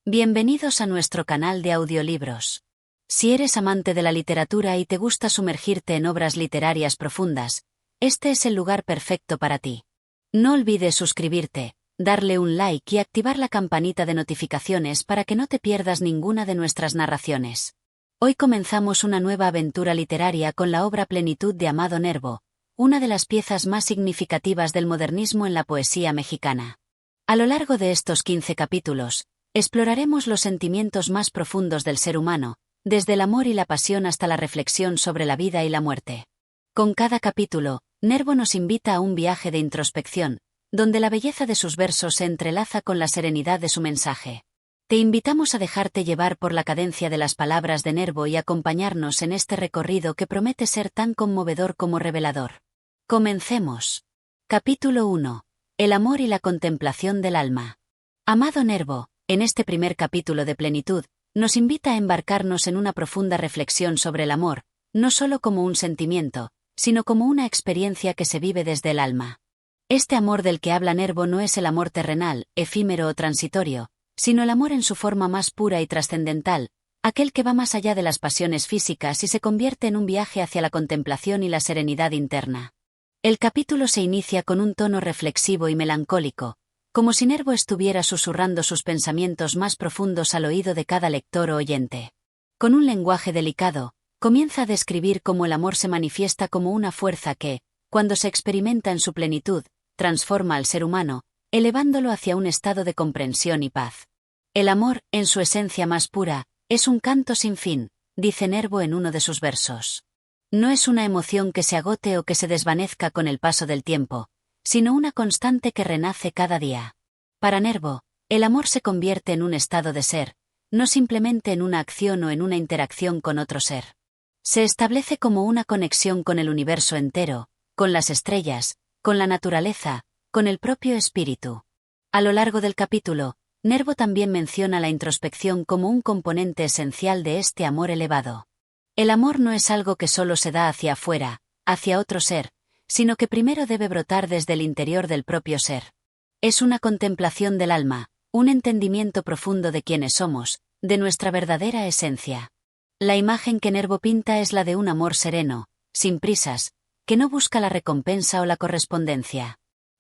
Bienvenidos a nuestro canal de audiolibros. Si eres amante de la literatura y te gusta sumergirte en obras literarias profundas, este es el lugar perfecto para ti. No olvides suscribirte, darle un like y activar la campanita de notificaciones para que no te pierdas ninguna de nuestras narraciones. Hoy comenzamos una nueva aventura literaria con la obra Plenitud de Amado Nervo, una de las piezas más significativas del modernismo en la poesía mexicana. A lo largo de estos 15 capítulos, exploraremos los sentimientos más profundos del ser humano, desde el amor y la pasión hasta la reflexión sobre la vida y la muerte. Con cada capítulo, Nervo nos invita a un viaje de introspección, donde la belleza de sus versos se entrelaza con la serenidad de su mensaje. Te invitamos a dejarte llevar por la cadencia de las palabras de Nervo y acompañarnos en este recorrido que promete ser tan conmovedor como revelador. Comencemos. Capítulo 1. El amor y la contemplación del alma. Amado Nervo, en este primer capítulo de Plenitud, nos invita a embarcarnos en una profunda reflexión sobre el amor, no solo como un sentimiento, sino como una experiencia que se vive desde el alma. Este amor del que habla Nervo no es el amor terrenal, efímero o transitorio, sino el amor en su forma más pura y trascendental, aquel que va más allá de las pasiones físicas y se convierte en un viaje hacia la contemplación y la serenidad interna. El capítulo se inicia con un tono reflexivo y melancólico, como si Nervo estuviera susurrando sus pensamientos más profundos al oído de cada lector o oyente. Con un lenguaje delicado, comienza a describir cómo el amor se manifiesta como una fuerza que, cuando se experimenta en su plenitud, transforma al ser humano, elevándolo hacia un estado de comprensión y paz. El amor, en su esencia más pura, es un canto sin fin, dice Nervo en uno de sus versos. No es una emoción que se agote o que se desvanezca con el paso del tiempo, sino una constante que renace cada día. Para Nervo, el amor se convierte en un estado de ser, no simplemente en una acción o en una interacción con otro ser. Se establece como una conexión con el universo entero, con las estrellas, con la naturaleza, con el propio espíritu. A lo largo del capítulo, Nervo también menciona la introspección como un componente esencial de este amor elevado. El amor no es algo que solo se da hacia afuera, hacia otro ser, sino que primero debe brotar desde el interior del propio ser. Es una contemplación del alma, un entendimiento profundo de quiénes somos, de nuestra verdadera esencia. La imagen que Nervo pinta es la de un amor sereno, sin prisas, que no busca la recompensa o la correspondencia.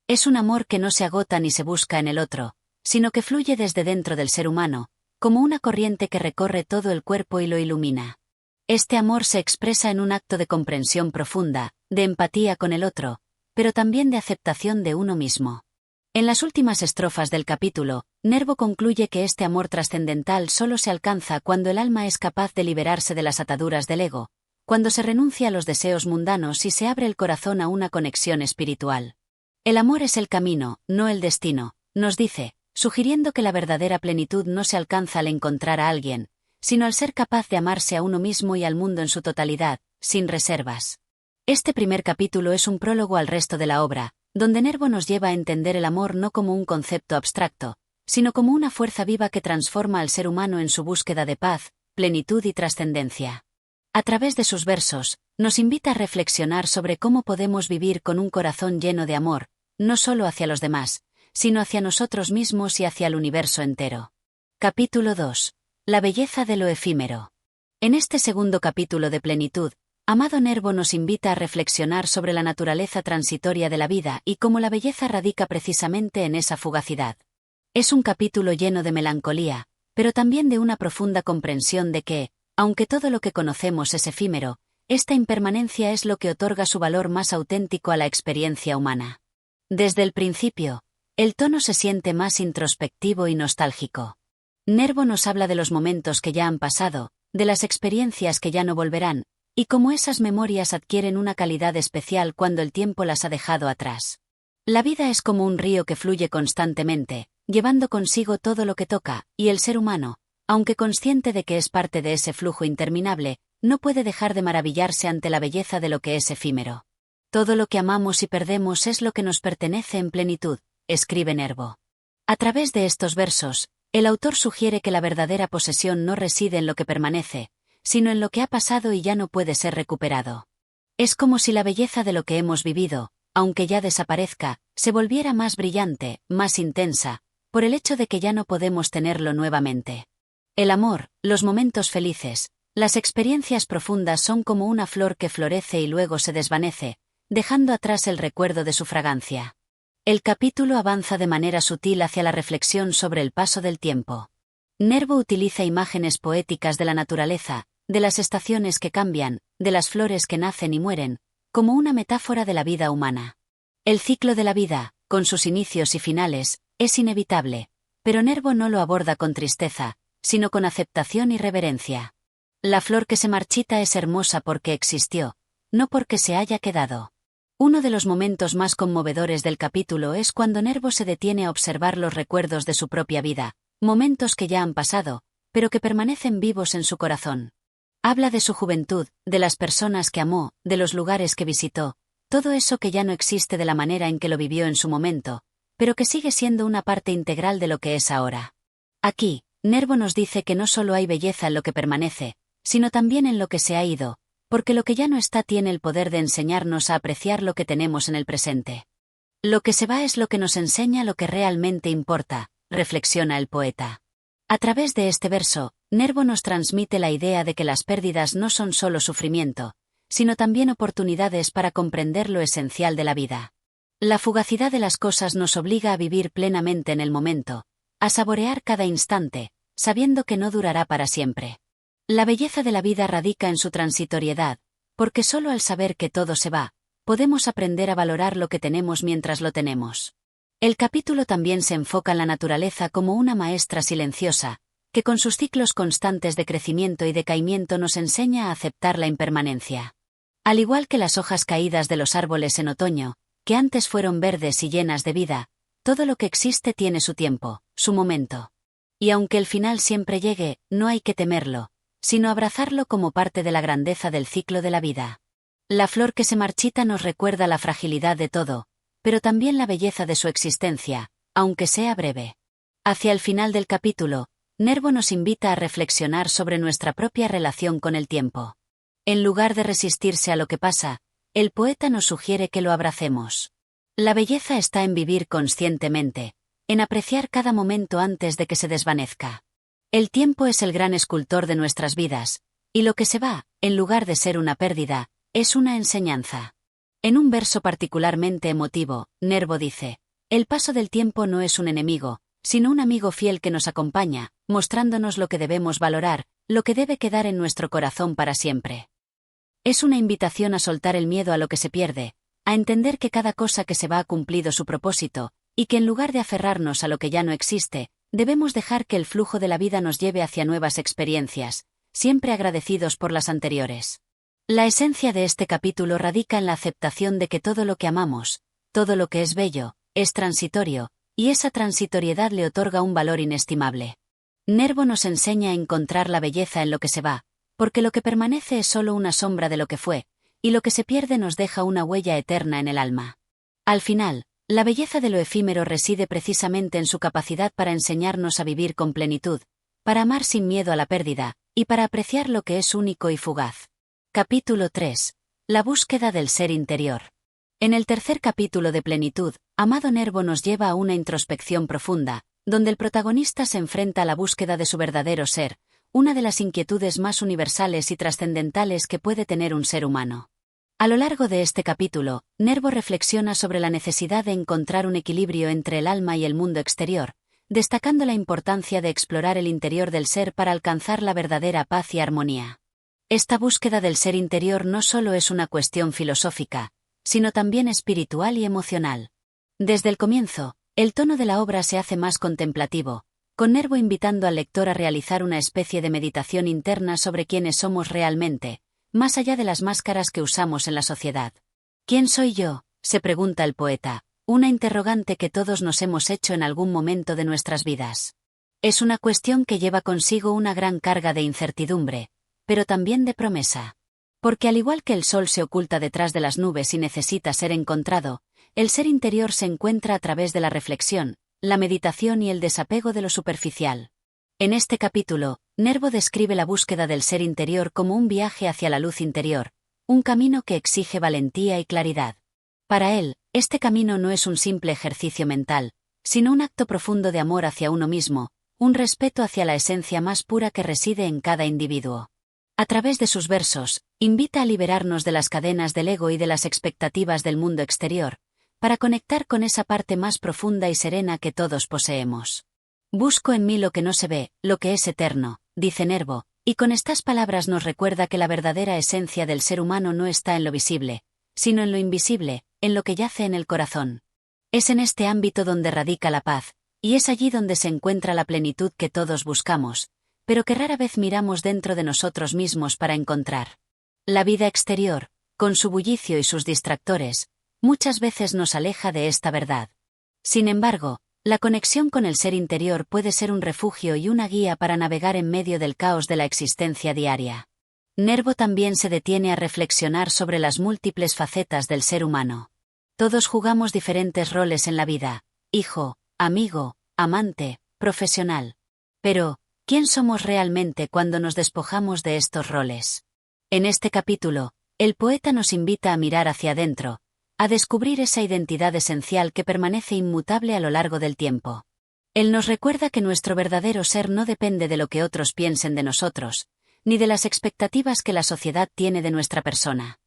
Es un amor que no se agota ni se busca en el otro, sino que fluye desde dentro del ser humano, como una corriente que recorre todo el cuerpo y lo ilumina. Este amor se expresa en un acto de comprensión profunda, de empatía con el otro, pero también de aceptación de uno mismo. En las últimas estrofas del capítulo, Nervo concluye que este amor trascendental solo se alcanza cuando el alma es capaz de liberarse de las ataduras del ego, cuando se renuncia a los deseos mundanos y se abre el corazón a una conexión espiritual. El amor es el camino, no el destino, nos dice, sugiriendo que la verdadera plenitud no se alcanza al encontrar a alguien, sino al ser capaz de amarse a uno mismo y al mundo en su totalidad, sin reservas. Este primer capítulo es un prólogo al resto de la obra, donde Nervo nos lleva a entender el amor no como un concepto abstracto, sino como una fuerza viva que transforma al ser humano en su búsqueda de paz, plenitud y trascendencia. A través de sus versos, nos invita a reflexionar sobre cómo podemos vivir con un corazón lleno de amor, no solo hacia los demás, sino hacia nosotros mismos y hacia el universo entero. Capítulo 2. La belleza de lo efímero. En este segundo capítulo de Plenitud, Amado Nervo nos invita a reflexionar sobre la naturaleza transitoria de la vida y cómo la belleza radica precisamente en esa fugacidad. Es un capítulo lleno de melancolía, pero también de una profunda comprensión de que, aunque todo lo que conocemos es efímero, esta impermanencia es lo que otorga su valor más auténtico a la experiencia humana. Desde el principio, el tono se siente más introspectivo y nostálgico. Nervo nos habla de los momentos que ya han pasado, de las experiencias que ya no volverán, y cómo esas memorias adquieren una calidad especial cuando el tiempo las ha dejado atrás. La vida es como un río que fluye constantemente, llevando consigo todo lo que toca, y el ser humano, aunque consciente de que es parte de ese flujo interminable, no puede dejar de maravillarse ante la belleza de lo que es efímero. Todo lo que amamos y perdemos es lo que nos pertenece en plenitud, escribe Nervo. A través de estos versos, el autor sugiere que la verdadera posesión no reside en lo que permanece, sino en lo que ha pasado y ya no puede ser recuperado. Es como si la belleza de lo que hemos vivido, aunque ya desaparezca, se volviera más brillante, más intensa, por el hecho de que ya no podemos tenerlo nuevamente. El amor, los momentos felices, las experiencias profundas son como una flor que florece y luego se desvanece, dejando atrás el recuerdo de su fragancia. El capítulo avanza de manera sutil hacia la reflexión sobre el paso del tiempo. Nervo utiliza imágenes poéticas de la naturaleza, de las estaciones que cambian, de las flores que nacen y mueren, como una metáfora de la vida humana. El ciclo de la vida, con sus inicios y finales, es inevitable, pero Nervo no lo aborda con tristeza, sino con aceptación y reverencia. La flor que se marchita es hermosa porque existió, no porque se haya quedado. Uno de los momentos más conmovedores del capítulo es cuando Nervo se detiene a observar los recuerdos de su propia vida, momentos que ya han pasado, pero que permanecen vivos en su corazón. Habla de su juventud, de las personas que amó, de los lugares que visitó, todo eso que ya no existe de la manera en que lo vivió en su momento, pero que sigue siendo una parte integral de lo que es ahora. Aquí, Nervo nos dice que no solo hay belleza en lo que permanece, sino también en lo que se ha ido, porque lo que ya no está tiene el poder de enseñarnos a apreciar lo que tenemos en el presente. Lo que se va es lo que nos enseña lo que realmente importa, reflexiona el poeta. A través de este verso, Nervo nos transmite la idea de que las pérdidas no son solo sufrimiento, sino también oportunidades para comprender lo esencial de la vida. La fugacidad de las cosas nos obliga a vivir plenamente en el momento, a saborear cada instante, sabiendo que no durará para siempre. La belleza de la vida radica en su transitoriedad, porque solo al saber que todo se va, podemos aprender a valorar lo que tenemos mientras lo tenemos. El capítulo también se enfoca en la naturaleza como una maestra silenciosa, que con sus ciclos constantes de crecimiento y decaimiento nos enseña a aceptar la impermanencia. Al igual que las hojas caídas de los árboles en otoño, que antes fueron verdes y llenas de vida, todo lo que existe tiene su tiempo, su momento. Y aunque el final siempre llegue, no hay que temerlo, sino abrazarlo como parte de la grandeza del ciclo de la vida. La flor que se marchita nos recuerda la fragilidad de todo, pero también la belleza de su existencia, aunque sea breve. Hacia el final del capítulo, Nervo nos invita a reflexionar sobre nuestra propia relación con el tiempo. En lugar de resistirse a lo que pasa, el poeta nos sugiere que lo abracemos. La belleza está en vivir conscientemente, en apreciar cada momento antes de que se desvanezca. El tiempo es el gran escultor de nuestras vidas, y lo que se va, en lugar de ser una pérdida, es una enseñanza. En un verso particularmente emotivo, Nervo dice: el paso del tiempo no es un enemigo, sino un amigo fiel que nos acompaña, mostrándonos lo que debemos valorar, lo que debe quedar en nuestro corazón para siempre. Es una invitación a soltar el miedo a lo que se pierde, a entender que cada cosa que se va ha cumplido su propósito, y que en lugar de aferrarnos a lo que ya no existe, debemos dejar que el flujo de la vida nos lleve hacia nuevas experiencias, siempre agradecidos por las anteriores. La esencia de este capítulo radica en la aceptación de que todo lo que amamos, todo lo que es bello, es transitorio, y esa transitoriedad le otorga un valor inestimable. Nervo nos enseña a encontrar la belleza en lo que se va, porque lo que permanece es solo una sombra de lo que fue, y lo que se pierde nos deja una huella eterna en el alma. Al final, la belleza de lo efímero reside precisamente en su capacidad para enseñarnos a vivir con plenitud, para amar sin miedo a la pérdida, y para apreciar lo que es único y fugaz. Capítulo 3. La búsqueda del ser interior. En el tercer capítulo de Plenitud, Amado Nervo nos lleva a una introspección profunda, donde el protagonista se enfrenta a la búsqueda de su verdadero ser, una de las inquietudes más universales y trascendentales que puede tener un ser humano. A lo largo de este capítulo, Nervo reflexiona sobre la necesidad de encontrar un equilibrio entre el alma y el mundo exterior, destacando la importancia de explorar el interior del ser para alcanzar la verdadera paz y armonía. Esta búsqueda del ser interior no solo es una cuestión filosófica, sino también espiritual y emocional. Desde el comienzo, el tono de la obra se hace más contemplativo, con Nervo invitando al lector a realizar una especie de meditación interna sobre quiénes somos realmente, más allá de las máscaras que usamos en la sociedad. ¿Quién soy yo?, se pregunta el poeta, una interrogante que todos nos hemos hecho en algún momento de nuestras vidas. Es una cuestión que lleva consigo una gran carga de incertidumbre, pero también de promesa. Porque al igual que el sol se oculta detrás de las nubes y necesita ser encontrado, el ser interior se encuentra a través de la reflexión, la meditación y el desapego de lo superficial. En este capítulo, Nervo describe la búsqueda del ser interior como un viaje hacia la luz interior, un camino que exige valentía y claridad. Para él, este camino no es un simple ejercicio mental, sino un acto profundo de amor hacia uno mismo, un respeto hacia la esencia más pura que reside en cada individuo. A través de sus versos, invita a liberarnos de las cadenas del ego y de las expectativas del mundo exterior, para conectar con esa parte más profunda y serena que todos poseemos. Busco en mí lo que no se ve, lo que es eterno, dice Nervo, y con estas palabras nos recuerda que la verdadera esencia del ser humano no está en lo visible, sino en lo invisible, en lo que yace en el corazón. Es en este ámbito donde radica la paz, y es allí donde se encuentra la plenitud que todos buscamos, pero que rara vez miramos dentro de nosotros mismos para encontrar. La vida exterior, con su bullicio y sus distractores, muchas veces nos aleja de esta verdad. Sin embargo, la conexión con el ser interior puede ser un refugio y una guía para navegar en medio del caos de la existencia diaria. Nervo también se detiene a reflexionar sobre las múltiples facetas del ser humano. Todos jugamos diferentes roles en la vida: hijo, amigo, amante, profesional. Pero, ¿quién somos realmente cuando nos despojamos de estos roles? En este capítulo, el poeta nos invita a mirar hacia adentro, a descubrir esa identidad esencial que permanece inmutable a lo largo del tiempo. Él nos recuerda que nuestro verdadero ser no depende de lo que otros piensen de nosotros, ni de las expectativas que la sociedad tiene de nuestra persona.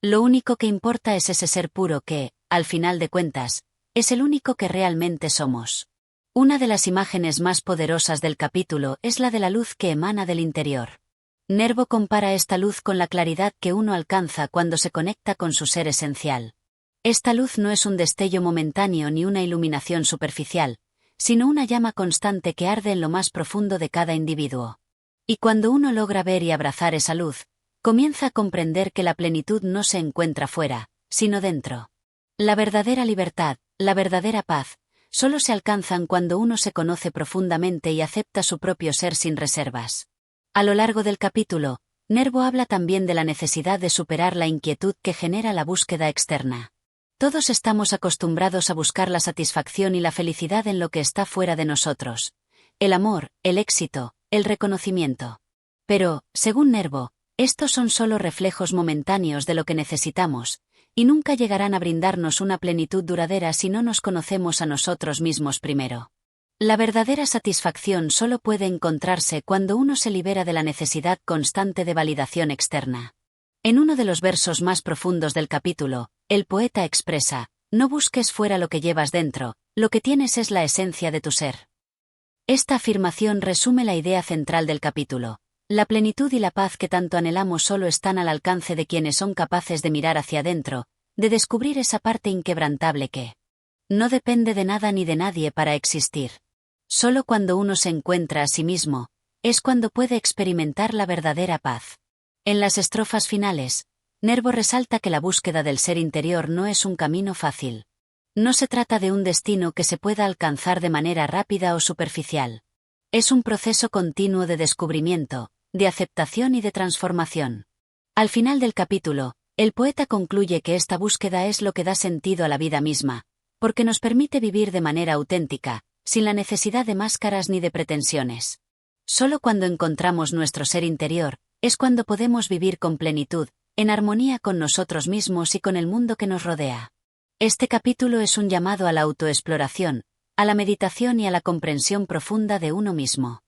Lo único que importa es ese ser puro que, al final de cuentas, es el único que realmente somos. Una de las imágenes más poderosas del capítulo es la de la luz que emana del interior. Nervo compara esta luz con la claridad que uno alcanza cuando se conecta con su ser esencial. Esta luz no es un destello momentáneo ni una iluminación superficial, sino una llama constante que arde en lo más profundo de cada individuo. Y cuando uno logra ver y abrazar esa luz, comienza a comprender que la plenitud no se encuentra fuera, sino dentro. La verdadera libertad, la verdadera paz, solo se alcanzan cuando uno se conoce profundamente y acepta su propio ser sin reservas. A lo largo del capítulo, Nervo habla también de la necesidad de superar la inquietud que genera la búsqueda externa. Todos estamos acostumbrados a buscar la satisfacción y la felicidad en lo que está fuera de nosotros: el amor, el éxito, el reconocimiento. Pero, según Nervo, estos son solo reflejos momentáneos de lo que necesitamos, y nunca llegarán a brindarnos una plenitud duradera si no nos conocemos a nosotros mismos primero. La verdadera satisfacción solo puede encontrarse cuando uno se libera de la necesidad constante de validación externa. En uno de los versos más profundos del capítulo, el poeta expresa: no busques fuera lo que llevas dentro, lo que tienes es la esencia de tu ser. Esta afirmación resume la idea central del capítulo. La plenitud y la paz que tanto anhelamos solo están al alcance de quienes son capaces de mirar hacia adentro, de descubrir esa parte inquebrantable que no depende de nada ni de nadie para existir. Solo cuando uno se encuentra a sí mismo, es cuando puede experimentar la verdadera paz. En las estrofas finales, Nervo resalta que la búsqueda del ser interior no es un camino fácil. No se trata de un destino que se pueda alcanzar de manera rápida o superficial. Es un proceso continuo de descubrimiento, de aceptación y de transformación. Al final del capítulo, el poeta concluye que esta búsqueda es lo que da sentido a la vida misma, porque nos permite vivir de manera auténtica, sin la necesidad de máscaras ni de pretensiones. Solo cuando encontramos nuestro ser interior, es cuando podemos vivir con plenitud, en armonía con nosotros mismos y con el mundo que nos rodea. Este capítulo es un llamado a la autoexploración, a la meditación y a la comprensión profunda de uno mismo.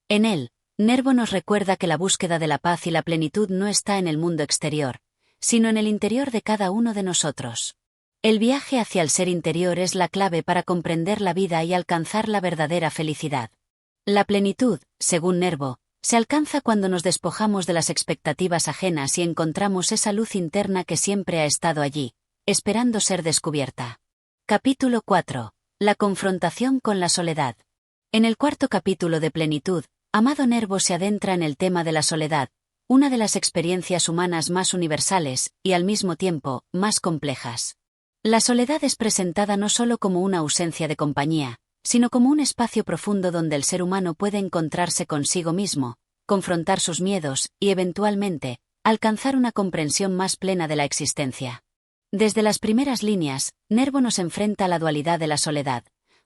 En él, Nervo nos recuerda que la búsqueda de la paz y la plenitud no está en el mundo exterior, sino en el interior de cada uno de nosotros. El viaje hacia el ser interior es la clave para comprender la vida y alcanzar la verdadera felicidad. La plenitud, según Nervo, se alcanza cuando nos despojamos de las expectativas ajenas y encontramos esa luz interna que siempre ha estado allí, esperando ser descubierta. Capítulo 4. La confrontación con la soledad. En el cuarto capítulo de Plenitud, Amado Nervo se adentra en el tema de la soledad, una de las experiencias humanas más universales, y al mismo tiempo, más complejas. La soledad es presentada no solo como una ausencia de compañía, sino como un espacio profundo donde el ser humano puede encontrarse consigo mismo, confrontar sus miedos y, eventualmente, alcanzar una comprensión más plena de la existencia. Desde las primeras líneas, Nervo nos enfrenta a la dualidad de la soledad.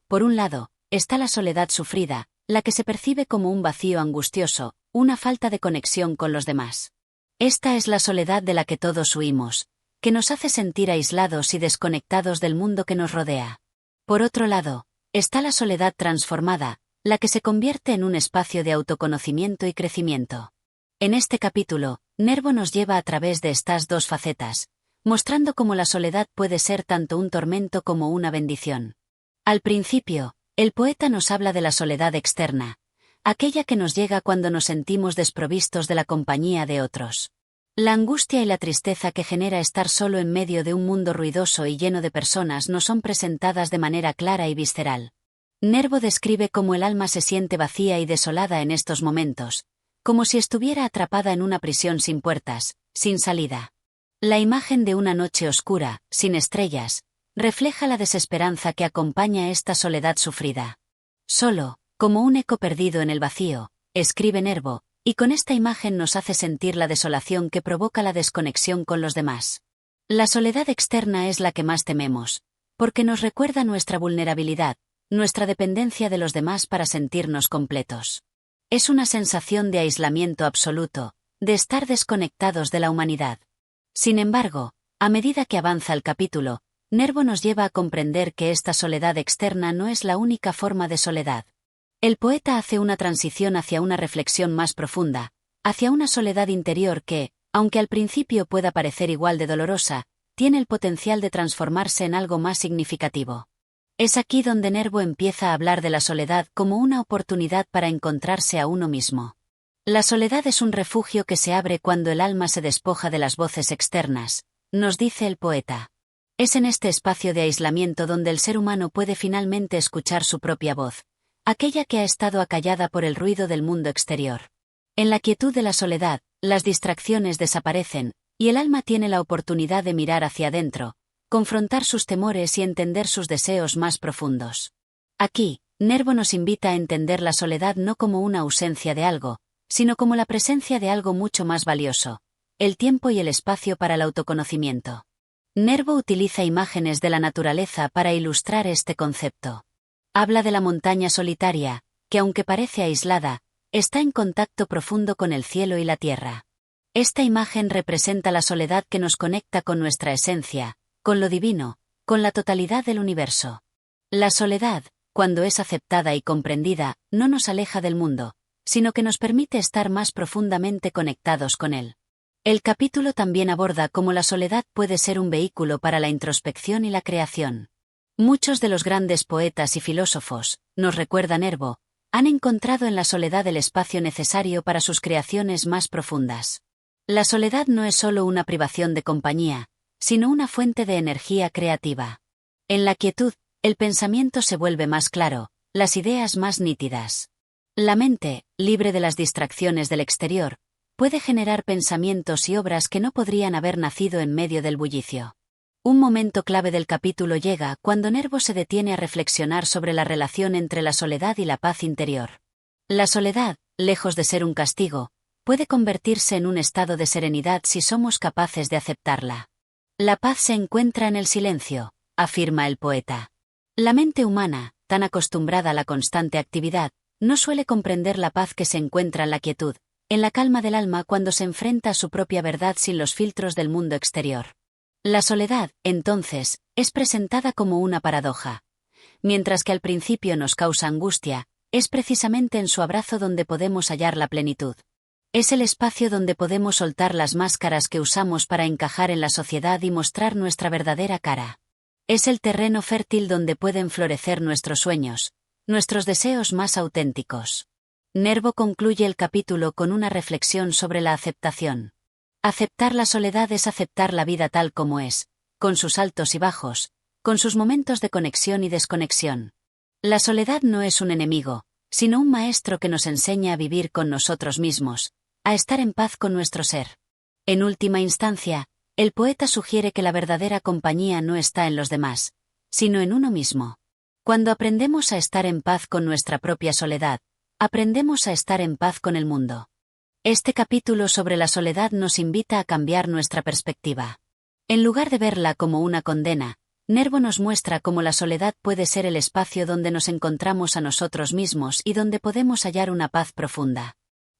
Por un lado, está la soledad sufrida, la que se percibe como un vacío angustioso, una falta de conexión con los demás. Esta es la soledad de la que todos huimos, que nos hace sentir aislados y desconectados del mundo que nos rodea. Por otro lado, Está la soledad transformada, la que se convierte en un espacio de autoconocimiento y crecimiento. En este capítulo, Nervo nos lleva a través de estas dos facetas, mostrando cómo la soledad puede ser tanto un tormento como una bendición. Al principio, el poeta nos habla de la soledad externa, aquella que nos llega cuando nos sentimos desprovistos de la compañía de otros. La angustia y la tristeza que genera estar solo en medio de un mundo ruidoso y lleno de personas no son presentadas de manera clara y visceral. Nervo describe cómo el alma se siente vacía y desolada en estos momentos, como si estuviera atrapada en una prisión sin puertas, sin salida. La imagen de una noche oscura, sin estrellas, refleja la desesperanza que acompaña esta soledad sufrida. Solo, como un eco perdido en el vacío, escribe Nervo, y con esta imagen nos hace sentir la desolación que provoca la desconexión con los demás. La soledad externa es la que más tememos, porque nos recuerda nuestra vulnerabilidad, nuestra dependencia de los demás para sentirnos completos. Es una sensación de aislamiento absoluto, de estar desconectados de la humanidad. Sin embargo, a medida que avanza el capítulo, Nervo nos lleva a comprender que esta soledad externa no es la única forma de soledad. El poeta hace una transición hacia una reflexión más profunda, hacia una soledad interior que, aunque al principio pueda parecer igual de dolorosa, tiene el potencial de transformarse en algo más significativo. Es aquí donde Nervo empieza a hablar de la soledad como una oportunidad para encontrarse a uno mismo. La soledad es un refugio que se abre cuando el alma se despoja de las voces externas, nos dice el poeta. Es en este espacio de aislamiento donde el ser humano puede finalmente escuchar su propia voz, aquella que ha estado acallada por el ruido del mundo exterior. En la quietud de la soledad, las distracciones desaparecen, y el alma tiene la oportunidad de mirar hacia adentro, confrontar sus temores y entender sus deseos más profundos. Aquí, Nervo nos invita a entender la soledad no como una ausencia de algo, sino como la presencia de algo mucho más valioso, el tiempo y el espacio para el autoconocimiento. Nervo utiliza imágenes de la naturaleza para ilustrar este concepto. Habla de la montaña solitaria, que aunque parece aislada, está en contacto profundo con el cielo y la tierra. Esta imagen representa la soledad que nos conecta con nuestra esencia, con lo divino, con la totalidad del universo. La soledad, cuando es aceptada y comprendida, no nos aleja del mundo, sino que nos permite estar más profundamente conectados con él. El capítulo también aborda cómo la soledad puede ser un vehículo para la introspección y la creación. Muchos de los grandes poetas y filósofos, nos recuerda Nervo, han encontrado en la soledad el espacio necesario para sus creaciones más profundas. La soledad no es solo una privación de compañía, sino una fuente de energía creativa. En la quietud, el pensamiento se vuelve más claro, las ideas más nítidas. La mente, libre de las distracciones del exterior, puede generar pensamientos y obras que no podrían haber nacido en medio del bullicio. Un momento clave del capítulo llega cuando Nervo se detiene a reflexionar sobre la relación entre la soledad y la paz interior. La soledad, lejos de ser un castigo, puede convertirse en un estado de serenidad si somos capaces de aceptarla. La paz se encuentra en el silencio, afirma el poeta. La mente humana, tan acostumbrada a la constante actividad, no suele comprender la paz que se encuentra en la quietud, en la calma del alma cuando se enfrenta a su propia verdad sin los filtros del mundo exterior. La soledad, entonces, es presentada como una paradoja. Mientras que al principio nos causa angustia, es precisamente en su abrazo donde podemos hallar la plenitud. Es el espacio donde podemos soltar las máscaras que usamos para encajar en la sociedad y mostrar nuestra verdadera cara. Es el terreno fértil donde pueden florecer nuestros sueños, nuestros deseos más auténticos. Nervo concluye el capítulo con una reflexión sobre la aceptación. Aceptar la soledad es aceptar la vida tal como es, con sus altos y bajos, con sus momentos de conexión y desconexión. La soledad no es un enemigo, sino un maestro que nos enseña a vivir con nosotros mismos, a estar en paz con nuestro ser. En última instancia, el poeta sugiere que la verdadera compañía no está en los demás, sino en uno mismo. Cuando aprendemos a estar en paz con nuestra propia soledad, aprendemos a estar en paz con el mundo. Este capítulo sobre la soledad nos invita a cambiar nuestra perspectiva. En lugar de verla como una condena, Nervo nos muestra cómo la soledad puede ser el espacio donde nos encontramos a nosotros mismos y donde podemos hallar una paz profunda.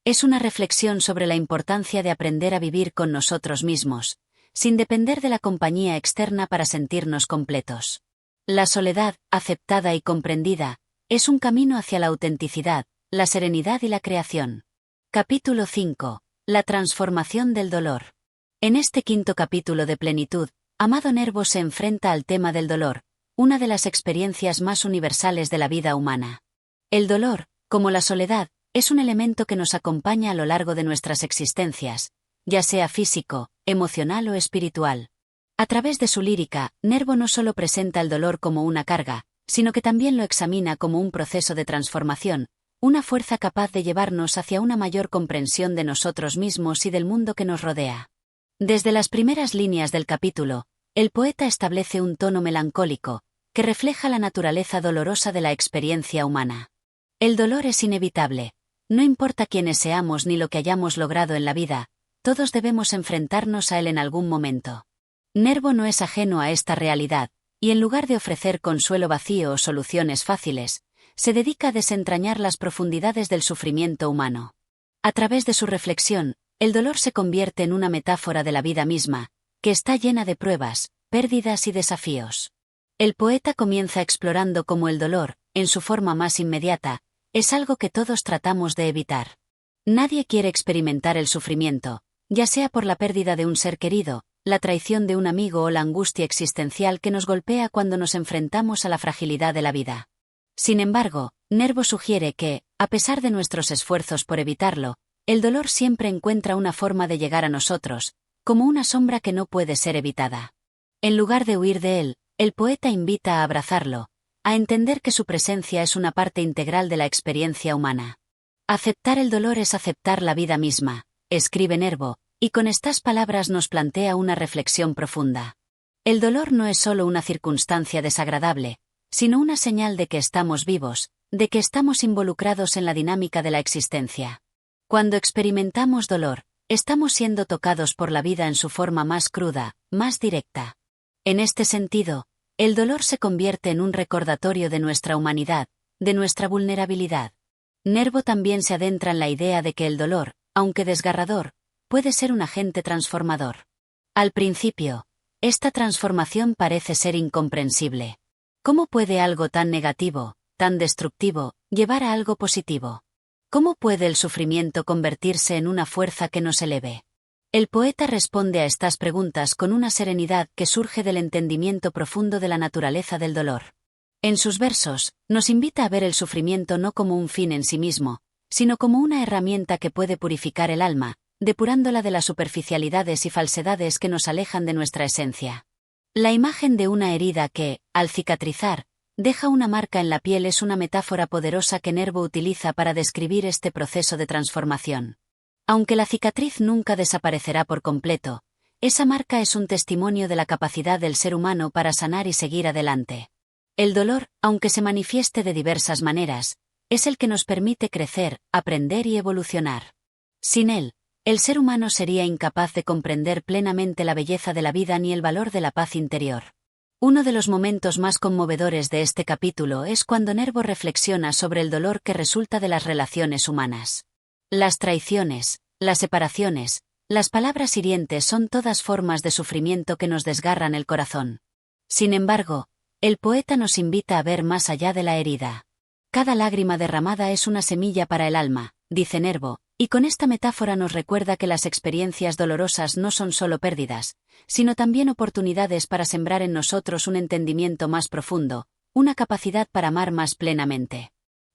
Es una reflexión sobre la importancia de aprender a vivir con nosotros mismos, sin depender de la compañía externa para sentirnos completos. La soledad, aceptada y comprendida, es un camino hacia la autenticidad, la serenidad y la creación. Capítulo 5. La transformación del dolor. En este quinto capítulo de plenitud, Amado Nervo se enfrenta al tema del dolor, una de las experiencias más universales de la vida humana. El dolor, como la soledad, es un elemento que nos acompaña a lo largo de nuestras existencias, ya sea físico, emocional o espiritual. A través de su lírica, Nervo no solo presenta el dolor como una carga, sino que también lo examina como un proceso de transformación, una fuerza capaz de llevarnos hacia una mayor comprensión de nosotros mismos y del mundo que nos rodea. Desde las primeras líneas del capítulo, el poeta establece un tono melancólico, que refleja la naturaleza dolorosa de la experiencia humana. El dolor es inevitable. No importa quiénes seamos ni lo que hayamos logrado en la vida, todos debemos enfrentarnos a él en algún momento. Nervo no es ajeno a esta realidad, y en lugar de ofrecer consuelo vacío o soluciones fáciles, se dedica a desentrañar las profundidades del sufrimiento humano. A través de su reflexión, el dolor se convierte en una metáfora de la vida misma, que está llena de pruebas, pérdidas y desafíos. El poeta comienza explorando cómo el dolor, en su forma más inmediata, es algo que todos tratamos de evitar. Nadie quiere experimentar el sufrimiento, ya sea por la pérdida de un ser querido, la traición de un amigo o la angustia existencial que nos golpea cuando nos enfrentamos a la fragilidad de la vida. Sin embargo, Nervo sugiere que, a pesar de nuestros esfuerzos por evitarlo, el dolor siempre encuentra una forma de llegar a nosotros, como una sombra que no puede ser evitada. En lugar de huir de él, el poeta invita a abrazarlo, a entender que su presencia es una parte integral de la experiencia humana. Aceptar el dolor es aceptar la vida misma, escribe Nervo, y con estas palabras nos plantea una reflexión profunda. El dolor no es solo una circunstancia desagradable, sino una señal de que estamos vivos, de que estamos involucrados en la dinámica de la existencia. Cuando experimentamos dolor, estamos siendo tocados por la vida en su forma más cruda, más directa. En este sentido, el dolor se convierte en un recordatorio de nuestra humanidad, de nuestra vulnerabilidad. Nervo también se adentra en la idea de que el dolor, aunque desgarrador, puede ser un agente transformador. Al principio, esta transformación parece ser incomprensible. ¿Cómo puede algo tan negativo, tan destructivo, llevar a algo positivo? ¿Cómo puede el sufrimiento convertirse en una fuerza que nos eleve? El poeta responde a estas preguntas con una serenidad que surge del entendimiento profundo de la naturaleza del dolor. En sus versos, nos invita a ver el sufrimiento no como un fin en sí mismo, sino como una herramienta que puede purificar el alma, depurándola de las superficialidades y falsedades que nos alejan de nuestra esencia. La imagen de una herida que, al cicatrizar, deja una marca en la piel es una metáfora poderosa que Nervo utiliza para describir este proceso de transformación. Aunque la cicatriz nunca desaparecerá por completo, esa marca es un testimonio de la capacidad del ser humano para sanar y seguir adelante. El dolor, aunque se manifieste de diversas maneras, es el que nos permite crecer, aprender y evolucionar. Sin él, el ser humano sería incapaz de comprender plenamente la belleza de la vida ni el valor de la paz interior. Uno de los momentos más conmovedores de este capítulo es cuando Nervo reflexiona sobre el dolor que resulta de las relaciones humanas. Las traiciones, las separaciones, las palabras hirientes son todas formas de sufrimiento que nos desgarran el corazón. Sin embargo, el poeta nos invita a ver más allá de la herida. Cada lágrima derramada es una semilla para el alma, dice Nervo, y con esta metáfora nos recuerda que las experiencias dolorosas no son solo pérdidas, sino también oportunidades para sembrar en nosotros un entendimiento más profundo, una capacidad para amar más plenamente.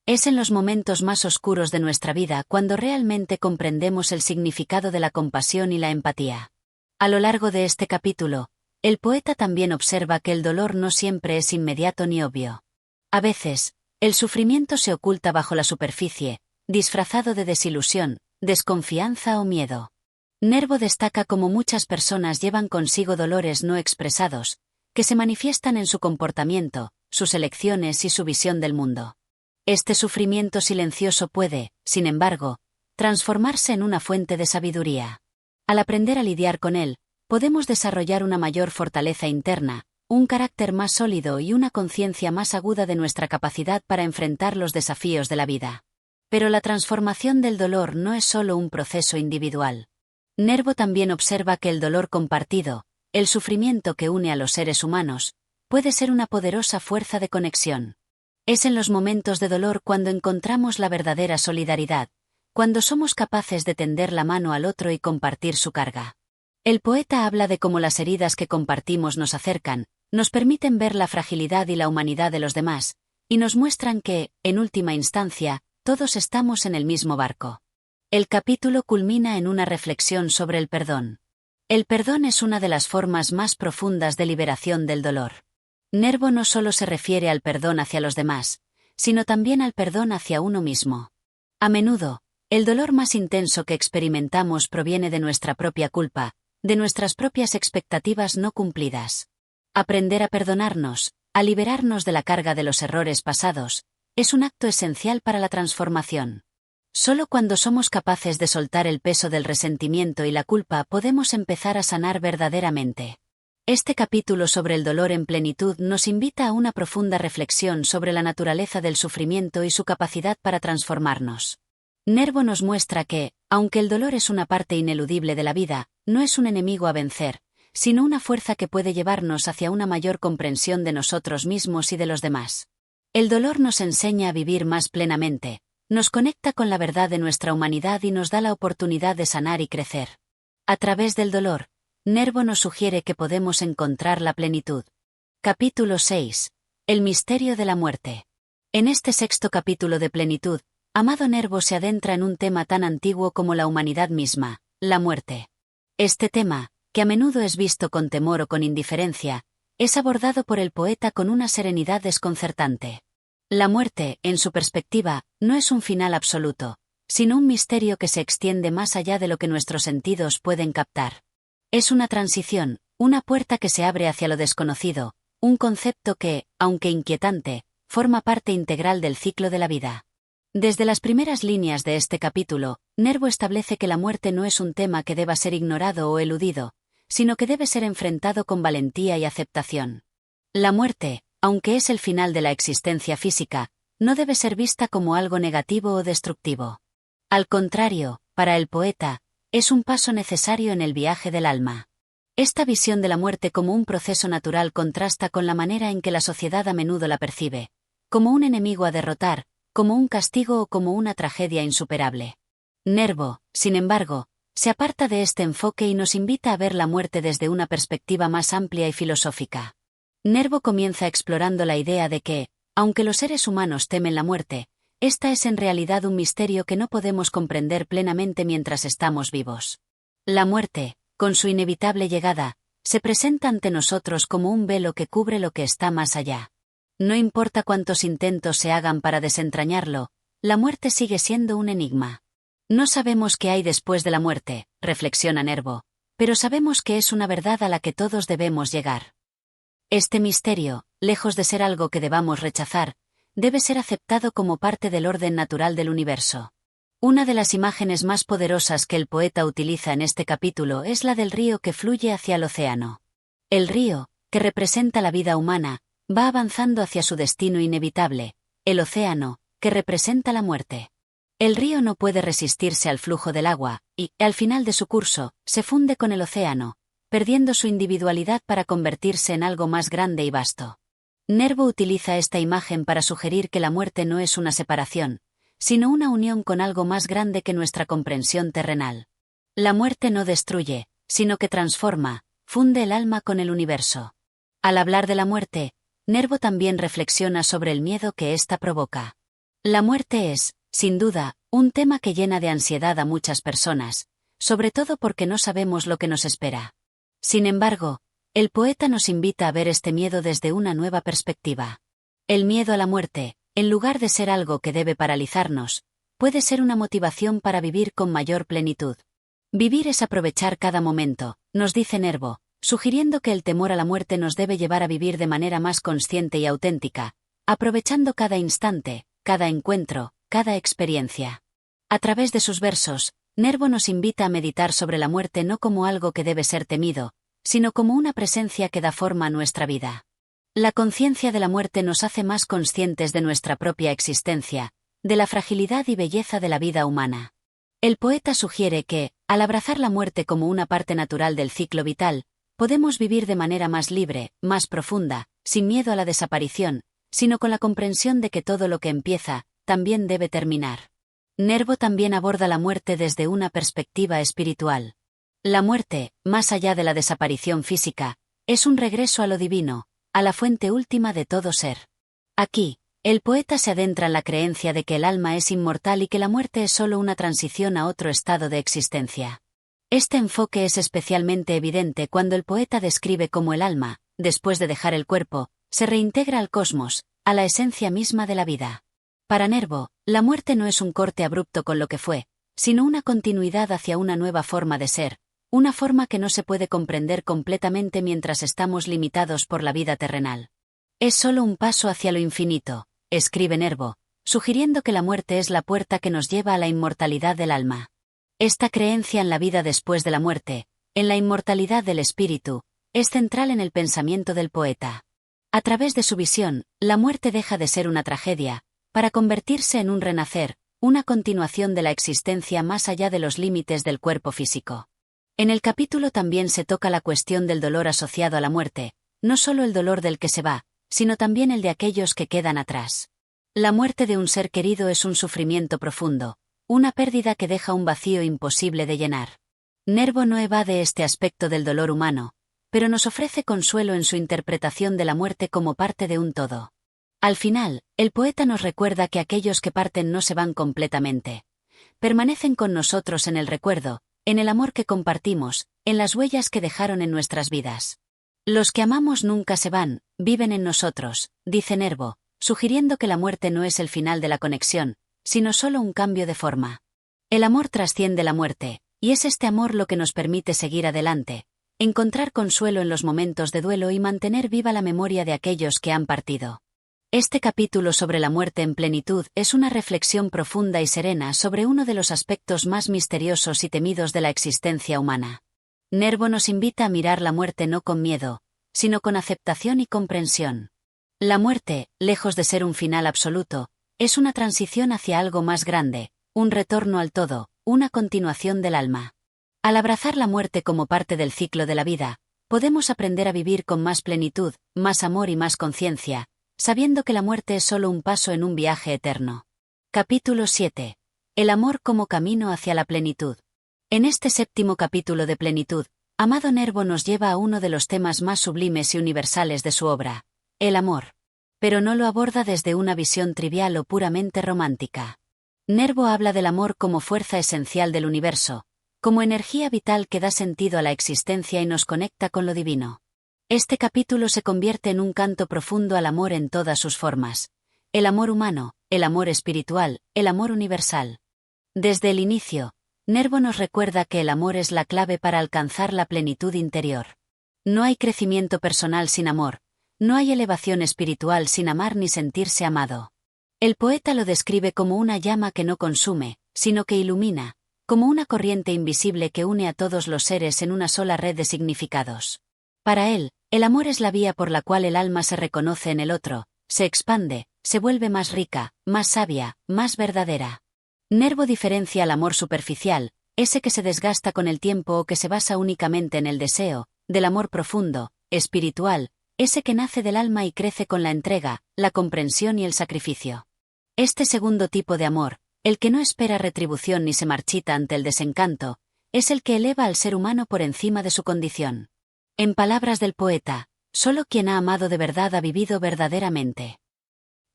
Es en los momentos más oscuros de nuestra vida cuando realmente comprendemos el significado de la compasión y la empatía. A lo largo de este capítulo, el poeta también observa que el dolor no siempre es inmediato ni obvio. A veces, el sufrimiento se oculta bajo la superficie, disfrazado de desilusión, desconfianza o miedo. Nervo destaca cómo muchas personas llevan consigo dolores no expresados, que se manifiestan en su comportamiento, sus elecciones y su visión del mundo. Este sufrimiento silencioso puede, sin embargo, transformarse en una fuente de sabiduría. Al aprender a lidiar con él, podemos desarrollar una mayor fortaleza interna, un carácter más sólido y una conciencia más aguda de nuestra capacidad para enfrentar los desafíos de la vida. Pero la transformación del dolor no es solo un proceso individual. Nervo también observa que el dolor compartido, el sufrimiento que une a los seres humanos, puede ser una poderosa fuerza de conexión. Es en los momentos de dolor cuando encontramos la verdadera solidaridad, cuando somos capaces de tender la mano al otro y compartir su carga. El poeta habla de cómo las heridas que compartimos nos acercan, nos permiten ver la fragilidad y la humanidad de los demás, y nos muestran que, en última instancia, todos estamos en el mismo barco. El capítulo culmina en una reflexión sobre el perdón. El perdón es una de las formas más profundas de liberación del dolor. Nervo no solo se refiere al perdón hacia los demás, sino también al perdón hacia uno mismo. A menudo, el dolor más intenso que experimentamos proviene de nuestra propia culpa, de nuestras propias expectativas no cumplidas. Aprender a perdonarnos, a liberarnos de la carga de los errores pasados, es un acto esencial para la transformación. Solo cuando somos capaces de soltar el peso del resentimiento y la culpa podemos empezar a sanar verdaderamente. Este capítulo sobre el dolor en plenitud nos invita a una profunda reflexión sobre la naturaleza del sufrimiento y su capacidad para transformarnos. Nervo nos muestra que, aunque el dolor es una parte ineludible de la vida, no es un enemigo a vencer, sino una fuerza que puede llevarnos hacia una mayor comprensión de nosotros mismos y de los demás. El dolor nos enseña a vivir más plenamente, nos conecta con la verdad de nuestra humanidad y nos da la oportunidad de sanar y crecer. A través del dolor, Nervo nos sugiere que podemos encontrar la plenitud. Capítulo 6. El misterio de la muerte. En este sexto capítulo de plenitud, Amado Nervo se adentra en un tema tan antiguo como la humanidad misma, la muerte. Este tema, que a menudo es visto con temor o con indiferencia, es abordado por el poeta con una serenidad desconcertante. La muerte, en su perspectiva, no es un final absoluto, sino un misterio que se extiende más allá de lo que nuestros sentidos pueden captar. Es una transición, una puerta que se abre hacia lo desconocido, un concepto que, aunque inquietante, forma parte integral del ciclo de la vida. Desde las primeras líneas de este capítulo, Nervo establece que la muerte no es un tema que deba ser ignorado o eludido, sino que debe ser enfrentado con valentía y aceptación. La muerte, aunque es el final de la existencia física, no debe ser vista como algo negativo o destructivo. Al contrario, para el poeta, es un paso necesario en el viaje del alma. Esta visión de la muerte como un proceso natural contrasta con la manera en que la sociedad a menudo la percibe, como un enemigo a derrotar, como un castigo o como una tragedia insuperable. Nervo, sin embargo, se aparta de este enfoque y nos invita a ver la muerte desde una perspectiva más amplia y filosófica. Nervo comienza explorando la idea de que, aunque los seres humanos temen la muerte, esta es en realidad un misterio que no podemos comprender plenamente mientras estamos vivos. La muerte, con su inevitable llegada, se presenta ante nosotros como un velo que cubre lo que está más allá. No importa cuántos intentos se hagan para desentrañarlo, la muerte sigue siendo un enigma. No sabemos qué hay después de la muerte, reflexiona Nervo, pero sabemos que es una verdad a la que todos debemos llegar. Este misterio, lejos de ser algo que debamos rechazar, debe ser aceptado como parte del orden natural del universo. Una de las imágenes más poderosas que el poeta utiliza en este capítulo es la del río que fluye hacia el océano. El río, que representa la vida humana, va avanzando hacia su destino inevitable, el océano, que representa la muerte. El río no puede resistirse al flujo del agua, y, al final de su curso, se funde con el océano, perdiendo su individualidad para convertirse en algo más grande y vasto. Nervo utiliza esta imagen para sugerir que la muerte no es una separación, sino una unión con algo más grande que nuestra comprensión terrenal. La muerte no destruye, sino que transforma, funde el alma con el universo. Al hablar de la muerte, Nervo también reflexiona sobre el miedo que ésta provoca. La muerte es, sin duda, un tema que llena de ansiedad a muchas personas, sobre todo porque no sabemos lo que nos espera. Sin embargo, el poeta nos invita a ver este miedo desde una nueva perspectiva. El miedo a la muerte, en lugar de ser algo que debe paralizarnos, puede ser una motivación para vivir con mayor plenitud. Vivir es aprovechar cada momento, nos dice Nervo, sugiriendo que el temor a la muerte nos debe llevar a vivir de manera más consciente y auténtica, aprovechando cada instante, cada encuentro, cada experiencia. A través de sus versos, Nervo nos invita a meditar sobre la muerte no como algo que debe ser temido, sino como una presencia que da forma a nuestra vida. La conciencia de la muerte nos hace más conscientes de nuestra propia existencia, de la fragilidad y belleza de la vida humana. El poeta sugiere que, al abrazar la muerte como una parte natural del ciclo vital, podemos vivir de manera más libre, más profunda, sin miedo a la desaparición, sino con la comprensión de que todo lo que empieza, también debe terminar. Nervo también aborda la muerte desde una perspectiva espiritual. La muerte, más allá de la desaparición física, es un regreso a lo divino, a la fuente última de todo ser. Aquí, el poeta se adentra en la creencia de que el alma es inmortal y que la muerte es solo una transición a otro estado de existencia. Este enfoque es especialmente evidente cuando el poeta describe cómo el alma, después de dejar el cuerpo, se reintegra al cosmos, a la esencia misma de la vida. Para Nervo, la muerte no es un corte abrupto con lo que fue, sino una continuidad hacia una nueva forma de ser, una forma que no se puede comprender completamente mientras estamos limitados por la vida terrenal. Es solo un paso hacia lo infinito, escribe Nervo, sugiriendo que la muerte es la puerta que nos lleva a la inmortalidad del alma. Esta creencia en la vida después de la muerte, en la inmortalidad del espíritu, es central en el pensamiento del poeta. A través de su visión, la muerte deja de ser una tragedia, para convertirse en un renacer, una continuación de la existencia más allá de los límites del cuerpo físico. En el capítulo también se toca la cuestión del dolor asociado a la muerte, no solo el dolor del que se va, sino también el de aquellos que quedan atrás. La muerte de un ser querido es un sufrimiento profundo, una pérdida que deja un vacío imposible de llenar. Nervo no evade este aspecto del dolor humano, pero nos ofrece consuelo en su interpretación de la muerte como parte de un todo. Al final, el poeta nos recuerda que aquellos que parten no se van completamente. Permanecen con nosotros en el recuerdo, en el amor que compartimos, en las huellas que dejaron en nuestras vidas. Los que amamos nunca se van, viven en nosotros, dice Nervo, sugiriendo que la muerte no es el final de la conexión, sino solo un cambio de forma. El amor trasciende la muerte, y es este amor lo que nos permite seguir adelante, encontrar consuelo en los momentos de duelo y mantener viva la memoria de aquellos que han partido. Este capítulo sobre la muerte en plenitud es una reflexión profunda y serena sobre uno de los aspectos más misteriosos y temidos de la existencia humana. Nervo nos invita a mirar la muerte no con miedo, sino con aceptación y comprensión. La muerte, lejos de ser un final absoluto, es una transición hacia algo más grande, un retorno al todo, una continuación del alma. Al abrazar la muerte como parte del ciclo de la vida, podemos aprender a vivir con más plenitud, más amor y más conciencia, sabiendo que la muerte es solo un paso en un viaje eterno. Capítulo 7. El amor como camino hacia la plenitud. En este séptimo capítulo de plenitud, Amado Nervo nos lleva a uno de los temas más sublimes y universales de su obra, el amor. Pero no lo aborda desde una visión trivial o puramente romántica. Nervo habla del amor como fuerza esencial del universo, como energía vital que da sentido a la existencia y nos conecta con lo divino. Este capítulo se convierte en un canto profundo al amor en todas sus formas. El amor humano, el amor espiritual, el amor universal. Desde el inicio, Nervo nos recuerda que el amor es la clave para alcanzar la plenitud interior. No hay crecimiento personal sin amor, no hay elevación espiritual sin amar ni sentirse amado. El poeta lo describe como una llama que no consume, sino que ilumina, como una corriente invisible que une a todos los seres en una sola red de significados. Para él, el amor es la vía por la cual el alma se reconoce en el otro, se expande, se vuelve más rica, más sabia, más verdadera. Nervo diferencia al amor superficial, ese que se desgasta con el tiempo o que se basa únicamente en el deseo, del amor profundo, espiritual, ese que nace del alma y crece con la entrega, la comprensión y el sacrificio. Este segundo tipo de amor, el que no espera retribución ni se marchita ante el desencanto, es el que eleva al ser humano por encima de su condición. En palabras del poeta, solo quien ha amado de verdad ha vivido verdaderamente.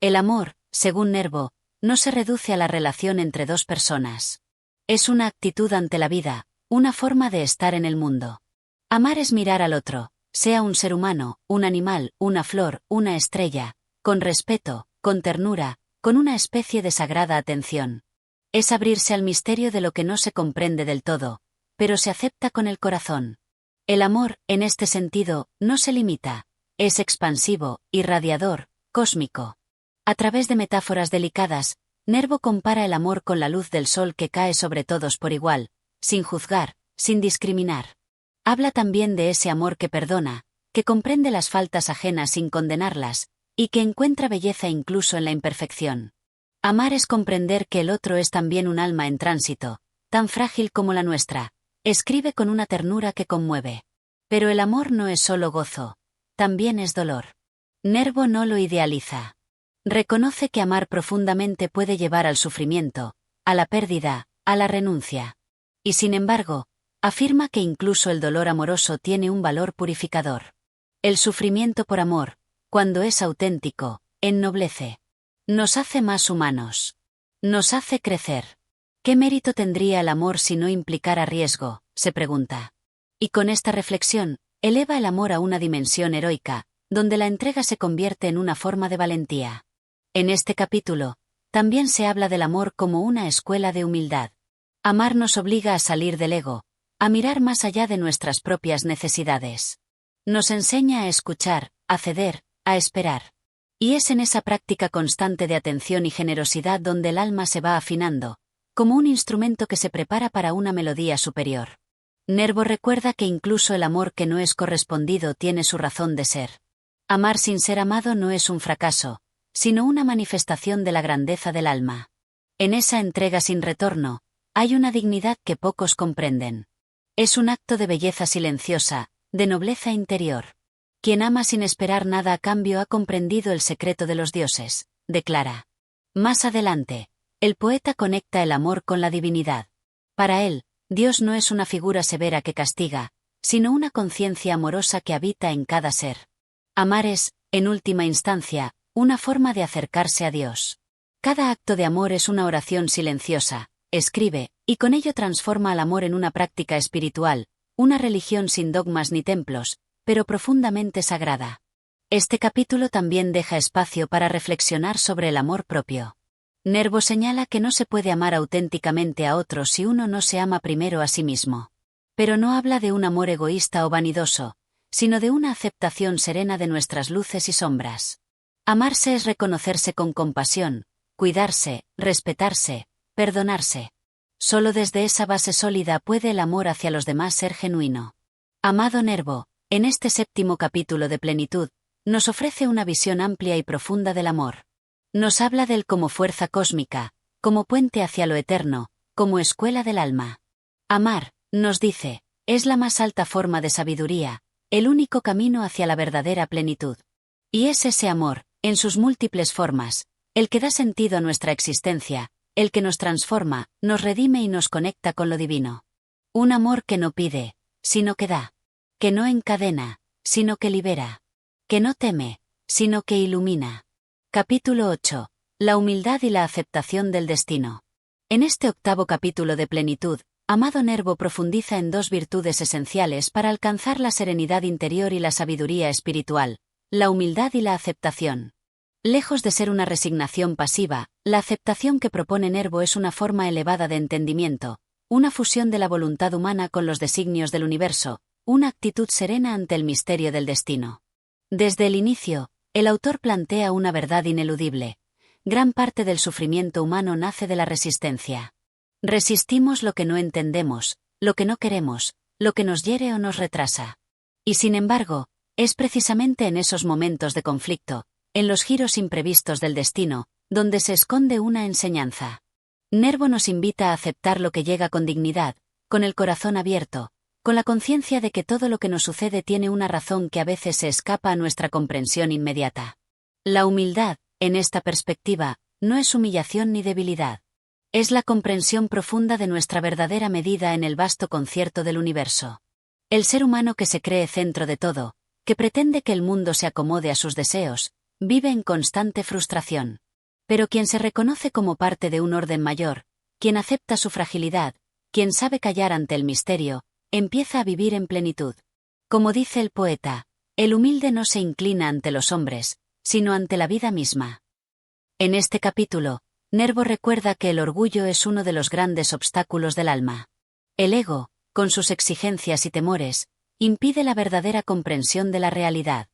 El amor, según Nervo, no se reduce a la relación entre dos personas. Es una actitud ante la vida, una forma de estar en el mundo. Amar es mirar al otro, sea un ser humano, un animal, una flor, una estrella, con respeto, con ternura, con una especie de sagrada atención. Es abrirse al misterio de lo que no se comprende del todo, pero se acepta con el corazón. El amor, en este sentido, no se limita, es expansivo, irradiador, cósmico. A través de metáforas delicadas, Nervo compara el amor con la luz del sol que cae sobre todos por igual, sin juzgar, sin discriminar. Habla también de ese amor que perdona, que comprende las faltas ajenas sin condenarlas, y que encuentra belleza incluso en la imperfección. Amar es comprender que el otro es también un alma en tránsito, tan frágil como la nuestra, escribe con una ternura que conmueve. Pero el amor no es solo gozo, también es dolor. Nervo no lo idealiza. Reconoce que amar profundamente puede llevar al sufrimiento, a la pérdida, a la renuncia. Y sin embargo, afirma que incluso el dolor amoroso tiene un valor purificador. El sufrimiento por amor, cuando es auténtico, ennoblece. Nos hace más humanos. Nos hace crecer. ¿Qué mérito tendría el amor si no implicara riesgo?, se pregunta. Y con esta reflexión, eleva el amor a una dimensión heroica, donde la entrega se convierte en una forma de valentía. En este capítulo, también se habla del amor como una escuela de humildad. Amar nos obliga a salir del ego, a mirar más allá de nuestras propias necesidades. Nos enseña a escuchar, a ceder, a esperar. Y es en esa práctica constante de atención y generosidad donde el alma se va afinando, como un instrumento que se prepara para una melodía superior. Nervo recuerda que incluso el amor que no es correspondido tiene su razón de ser. Amar sin ser amado no es un fracaso, sino una manifestación de la grandeza del alma. En esa entrega sin retorno, hay una dignidad que pocos comprenden. Es un acto de belleza silenciosa, de nobleza interior. Quien ama sin esperar nada a cambio ha comprendido el secreto de los dioses, declara. Más adelante, el poeta conecta el amor con la divinidad. Para él, Dios no es una figura severa que castiga, sino una conciencia amorosa que habita en cada ser. Amar es, en última instancia, una forma de acercarse a Dios. Cada acto de amor es una oración silenciosa, escribe, y con ello transforma al amor en una práctica espiritual, una religión sin dogmas ni templos, pero profundamente sagrada. Este capítulo también deja espacio para reflexionar sobre el amor propio. Nervo señala que no se puede amar auténticamente a otros si uno no se ama primero a sí mismo. Pero no habla de un amor egoísta o vanidoso, sino de una aceptación serena de nuestras luces y sombras. Amarse es reconocerse con compasión, cuidarse, respetarse, perdonarse. Solo desde esa base sólida puede el amor hacia los demás ser genuino. Amado Nervo, en este 7º capítulo de Plenitud, nos ofrece una visión amplia y profunda del amor. Nos habla de él como fuerza cósmica, como puente hacia lo eterno, como escuela del alma. Amar, nos dice, es la más alta forma de sabiduría, el único camino hacia la verdadera plenitud. Y es ese amor, en sus múltiples formas, el que da sentido a nuestra existencia, el que nos transforma, nos redime y nos conecta con lo divino. Un amor que no pide, sino que da. Que no encadena, sino que libera. Que no teme, sino que ilumina. Capítulo 8. La humildad y la aceptación del destino. En este 8º capítulo de Plenitud, Amado Nervo profundiza en dos virtudes esenciales para alcanzar la serenidad interior y la sabiduría espiritual, la humildad y la aceptación. Lejos de ser una resignación pasiva, la aceptación que propone Nervo es una forma elevada de entendimiento, una fusión de la voluntad humana con los designios del universo, una actitud serena ante el misterio del destino. Desde el inicio, el autor plantea una verdad ineludible. Gran parte del sufrimiento humano nace de la resistencia. Resistimos lo que no entendemos, lo que no queremos, lo que nos hiere o nos retrasa. Y sin embargo, es precisamente en esos momentos de conflicto, en los giros imprevistos del destino, donde se esconde una enseñanza. Nervo nos invita a aceptar lo que llega con dignidad, con el corazón abierto, con la conciencia de que todo lo que nos sucede tiene una razón que a veces se escapa a nuestra comprensión inmediata. La humildad, en esta perspectiva, no es humillación ni debilidad. Es la comprensión profunda de nuestra verdadera medida en el vasto concierto del universo. El ser humano que se cree centro de todo, que pretende que el mundo se acomode a sus deseos, vive en constante frustración. Pero quien se reconoce como parte de un orden mayor, quien acepta su fragilidad, quien sabe callar ante el misterio, empieza a vivir en plenitud. Como dice el poeta, el humilde no se inclina ante los hombres, sino ante la vida misma. En este capítulo, Nervo recuerda que el orgullo es uno de los grandes obstáculos del alma. El ego, con sus exigencias y temores, impide la verdadera comprensión de la realidad.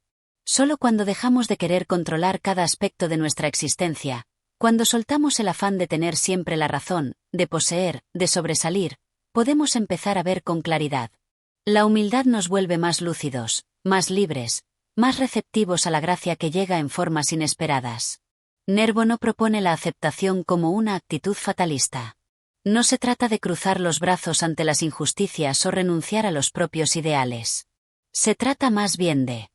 Solo cuando dejamos de querer controlar cada aspecto de nuestra existencia, cuando soltamos el afán de tener siempre la razón, de poseer, de sobresalir, podemos empezar a ver con claridad. La humildad nos vuelve más lúcidos, más libres, más receptivos a la gracia que llega en formas inesperadas. Nervo no propone la aceptación como una actitud fatalista. No se trata de cruzar los brazos ante las injusticias o renunciar a los propios ideales. Se trata más bien de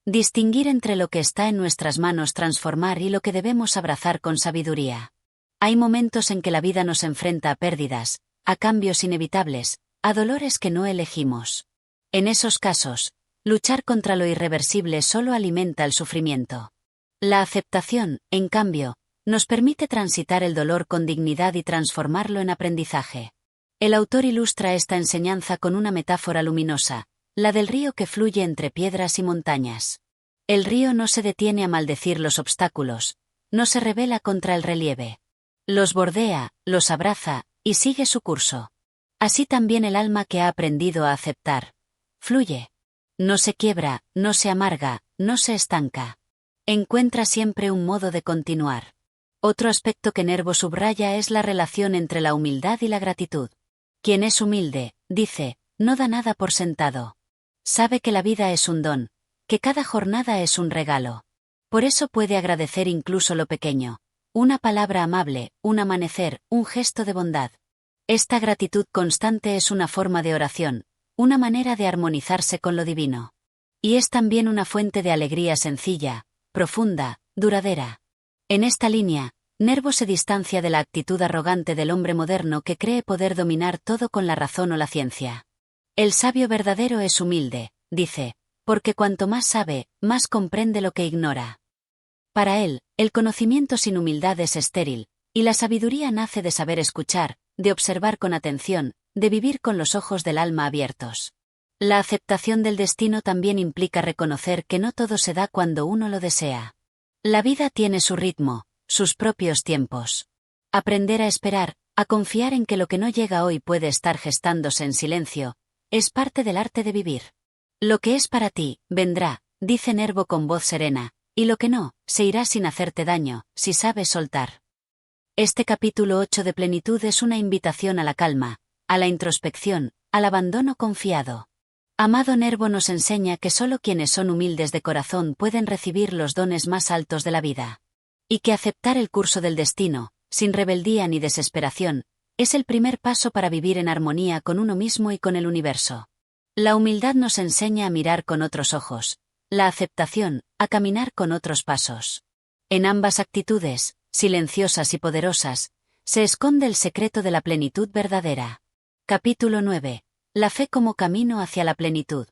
distinguir entre lo que está en nuestras manos transformar y lo que debemos abrazar con sabiduría. Hay momentos en que la vida nos enfrenta a pérdidas, a cambios inevitables, a dolores que no elegimos. En esos casos, luchar contra lo irreversible solo alimenta el sufrimiento. La aceptación, en cambio, nos permite transitar el dolor con dignidad y transformarlo en aprendizaje. El autor ilustra esta enseñanza con una metáfora luminosa, la del río que fluye entre piedras y montañas. El río no se detiene a maldecir los obstáculos, no se rebela contra el relieve. Los bordea, los abraza, y sigue su curso. Así también el alma que ha aprendido a aceptar. Fluye. No se quiebra, no se amarga, no se estanca. Encuentra siempre un modo de continuar. Otro aspecto que Nervo subraya es la relación entre la humildad y la gratitud. Quien es humilde, dice, no da nada por sentado. Sabe que la vida es un don, que cada jornada es un regalo. Por eso puede agradecer incluso lo pequeño. Una palabra amable, un amanecer, un gesto de bondad. Esta gratitud constante es una forma de oración, una manera de armonizarse con lo divino. Y es también una fuente de alegría sencilla, profunda, duradera. En esta línea, Nervo se distancia de la actitud arrogante del hombre moderno que cree poder dominar todo con la razón o la ciencia. El sabio verdadero es humilde, dice, porque cuanto más sabe, más comprende lo que ignora. Para él, el conocimiento sin humildad es estéril, y la sabiduría nace de saber escuchar, de observar con atención, de vivir con los ojos del alma abiertos. La aceptación del destino también implica reconocer que no todo se da cuando uno lo desea. La vida tiene su ritmo, sus propios tiempos. Aprender a esperar, a confiar en que lo que no llega hoy puede estar gestándose en silencio, es parte del arte de vivir. Lo que es para ti, vendrá, dice Nervo con voz serena, y lo que no, se irá sin hacerte daño, si sabes soltar. Este capítulo 8 de Plenitud es una invitación a la calma, a la introspección, al abandono confiado. Amado Nervo nos enseña que solo quienes son humildes de corazón pueden recibir los dones más altos de la vida. Y que aceptar el curso del destino, sin rebeldía ni desesperación, es el primer paso para vivir en armonía con uno mismo y con el universo. La humildad nos enseña a mirar con otros ojos, la aceptación, a caminar con otros pasos. En ambas actitudes, silenciosas y poderosas, se esconde el secreto de la plenitud verdadera. Capítulo 9. La fe como camino hacia la plenitud.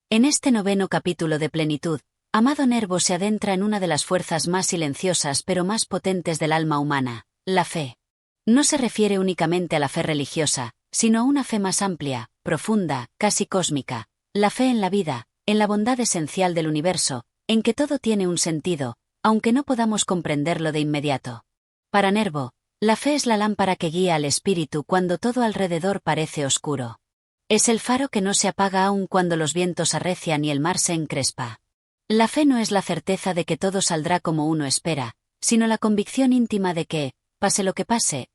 En este 9º capítulo de Plenitud, Amado Nervo se adentra en una de las fuerzas más silenciosas pero más potentes del alma humana, la fe. No se refiere únicamente a la fe religiosa, sino a una fe más amplia, profunda, casi cósmica, la fe en la vida, en la bondad esencial del universo, en que todo tiene un sentido, aunque no podamos comprenderlo de inmediato. Para Nervo, la fe es la lámpara que guía al espíritu cuando todo alrededor parece oscuro. Es el faro que no se apaga aun cuando los vientos arrecian y el mar se encrespa. La fe no es la certeza de que todo saldrá como uno espera, sino la convicción íntima de que, pase,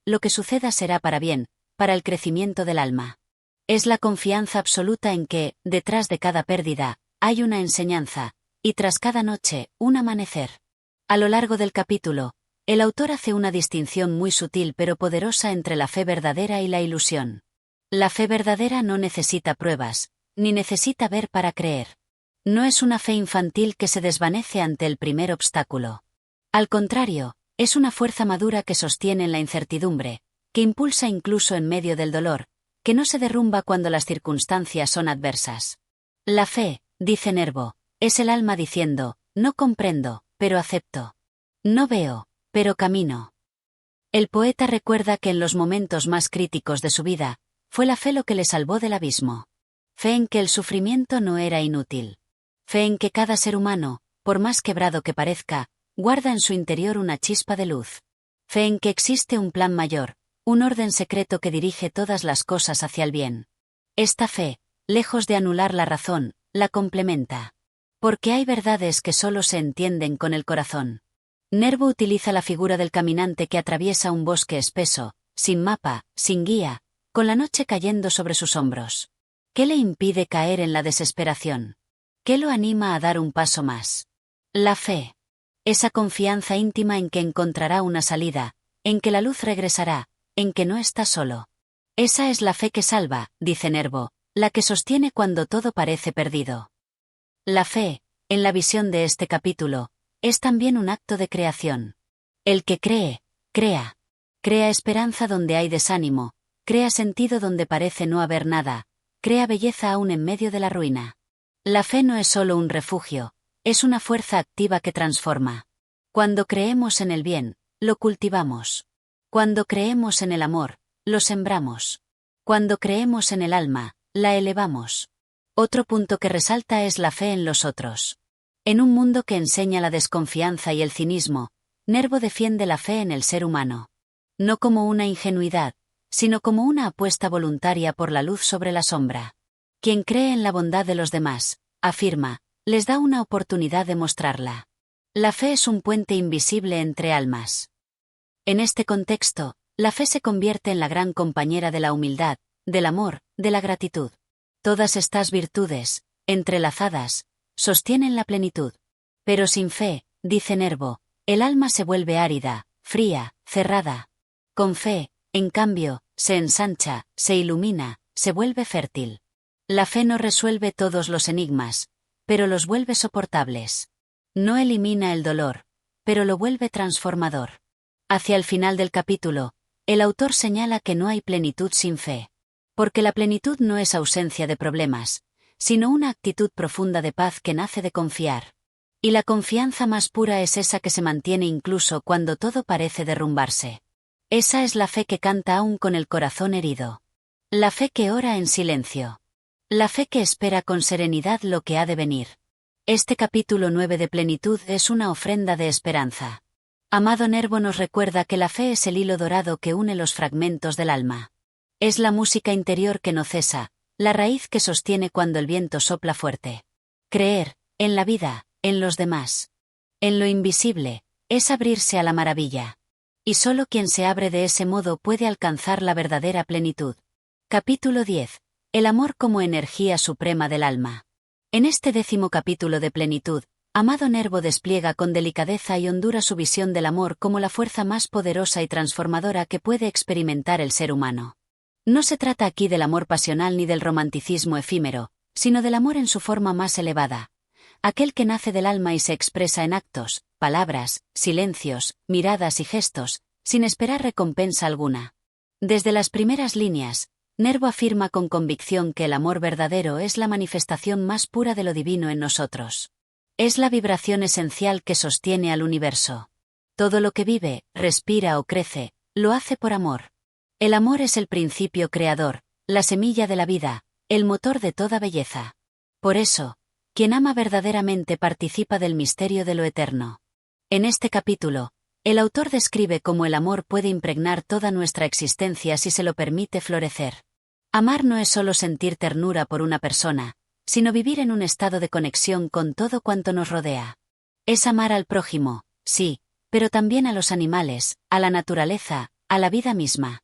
lo que suceda será para bien, para el crecimiento del alma. Es la confianza absoluta en que, detrás de cada pérdida, hay una enseñanza, y tras cada noche, un amanecer. A lo largo del capítulo, el autor hace una distinción muy sutil pero poderosa entre la fe verdadera y la ilusión. La fe verdadera no necesita pruebas, ni necesita ver para creer. No es una fe infantil que se desvanece ante el primer obstáculo. Al contrario, es una fuerza madura que sostiene en la incertidumbre, que impulsa incluso en medio del dolor, que no se derrumba cuando las circunstancias son adversas. La fe, dice Nervo, es el alma diciendo, no comprendo, pero acepto. No veo, pero camino. El poeta recuerda que en los momentos más críticos de su vida, fue la fe lo que le salvó del abismo. Fe en que el sufrimiento no era inútil. Fe en que cada ser humano, por más quebrado que parezca, guarda en su interior una chispa de luz. Fe en que existe un plan mayor, un orden secreto que dirige todas las cosas hacia el bien. Esta fe, lejos de anular la razón, la complementa. Porque hay verdades que solo se entienden con el corazón. Nervo utiliza la figura del caminante que atraviesa un bosque espeso, sin mapa, sin guía, con la noche cayendo sobre sus hombros. ¿Qué le impide caer en la desesperación? ¿Qué lo anima a dar un paso más? La fe. Esa confianza íntima en que encontrará una salida, en que la luz regresará, en que no está solo. Esa es la fe que salva, dice Nervo, la que sostiene cuando todo parece perdido. La fe, en la visión de este capítulo, es también un acto de creación. El que cree, crea. Crea esperanza donde hay desánimo, crea sentido donde parece no haber nada, crea belleza aún en medio de la ruina. La fe no es solo un refugio, es una fuerza activa que transforma. Cuando creemos en el bien, lo cultivamos. Cuando creemos en el amor, lo sembramos. Cuando creemos en el alma, la elevamos. Otro punto que resalta es la fe en los otros. En un mundo que enseña la desconfianza y el cinismo, Nervo defiende la fe en el ser humano. No como una ingenuidad, sino como una apuesta voluntaria por la luz sobre la sombra. Quien cree en la bondad de los demás, afirma, les da una oportunidad de mostrarla. La fe es un puente invisible entre almas. En este contexto, la fe se convierte en la gran compañera de la humildad, del amor, de la gratitud. Todas estas virtudes, entrelazadas, sostienen la plenitud. Pero sin fe, dice Nervo, el alma se vuelve árida, fría, cerrada. Con fe, en cambio, se ensancha, se ilumina, se vuelve fértil. La fe no resuelve todos los enigmas, pero los vuelve soportables. No elimina el dolor, pero lo vuelve transformador. Hacia el final del capítulo, el autor señala que no hay plenitud sin fe. Porque la plenitud no es ausencia de problemas, sino una actitud profunda de paz que nace de confiar. Y la confianza más pura es esa que se mantiene incluso cuando todo parece derrumbarse. Esa es la fe que canta aún con el corazón herido. La fe que ora en silencio. La fe que espera con serenidad lo que ha de venir. Este capítulo 9 de plenitud es una ofrenda de esperanza. Amado Nervo nos recuerda que la fe es el hilo dorado que une los fragmentos del alma. Es la música interior que no cesa, la raíz que sostiene cuando el viento sopla fuerte. Creer, en la vida, en los demás. En lo invisible, es abrirse a la maravilla. Y solo quien se abre de ese modo puede alcanzar la verdadera plenitud. Capítulo 10. El amor como energía suprema del alma. En este 10º capítulo de plenitud, Amado Nervo despliega con delicadeza y hondura su visión del amor como la fuerza más poderosa y transformadora que puede experimentar el ser humano. No se trata aquí del amor pasional ni del romanticismo efímero, sino del amor en su forma más elevada. Aquel que nace del alma y se expresa en actos, palabras, silencios, miradas y gestos, sin esperar recompensa alguna. Desde las primeras líneas, Nervo afirma con convicción que el amor verdadero es la manifestación más pura de lo divino en nosotros. Es la vibración esencial que sostiene al universo. Todo lo que vive, respira o crece, lo hace por amor. El amor es el principio creador, la semilla de la vida, el motor de toda belleza. Por eso, quien ama verdaderamente participa del misterio de lo eterno. En este capítulo, el autor describe cómo el amor puede impregnar toda nuestra existencia si se lo permite florecer. Amar no es solo sentir ternura por una persona, sino vivir en un estado de conexión con todo cuanto nos rodea. Es amar al prójimo, sí, pero también a los animales, a la naturaleza, a la vida misma.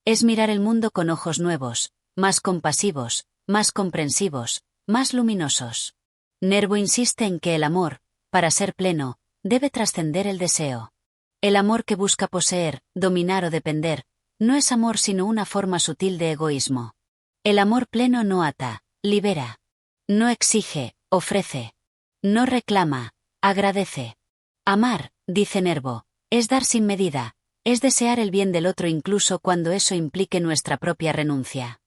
Es mirar el mundo con ojos nuevos, más compasivos, más comprensivos, más luminosos. Nervo insiste en que el amor, para ser pleno, debe trascender el deseo. El amor que busca poseer, dominar o depender, no es amor sino una forma sutil de egoísmo. El amor pleno no ata, libera. No exige, ofrece. No reclama, agradece. Amar, dice Nervo, es dar sin medida, es desear el bien del otro incluso cuando eso implique nuestra propia renuncia.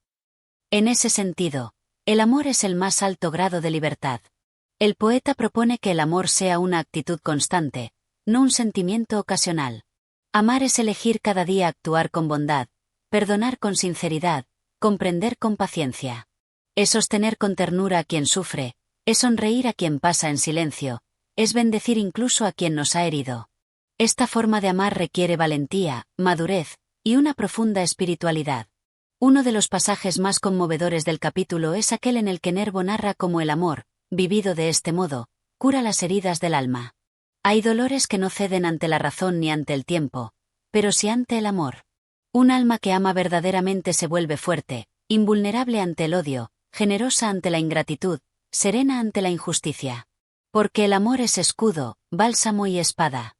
En ese sentido, el amor es el más alto grado de libertad. El poeta propone que el amor sea una actitud constante, no un sentimiento ocasional. Amar es elegir cada día actuar con bondad, perdonar con sinceridad, comprender con paciencia. Es sostener con ternura a quien sufre, es sonreír a quien pasa en silencio, es bendecir incluso a quien nos ha herido. Esta forma de amar requiere valentía, madurez, y una profunda espiritualidad. Uno de los pasajes más conmovedores del capítulo es aquel en el que Nervo narra cómo el amor, vivido de este modo, cura las heridas del alma. Hay dolores que no ceden ante la razón ni ante el tiempo, pero sí ante el amor. Un alma que ama verdaderamente se vuelve fuerte, invulnerable ante el odio, generosa ante la ingratitud, serena ante la injusticia. Porque el amor es escudo, bálsamo y espada.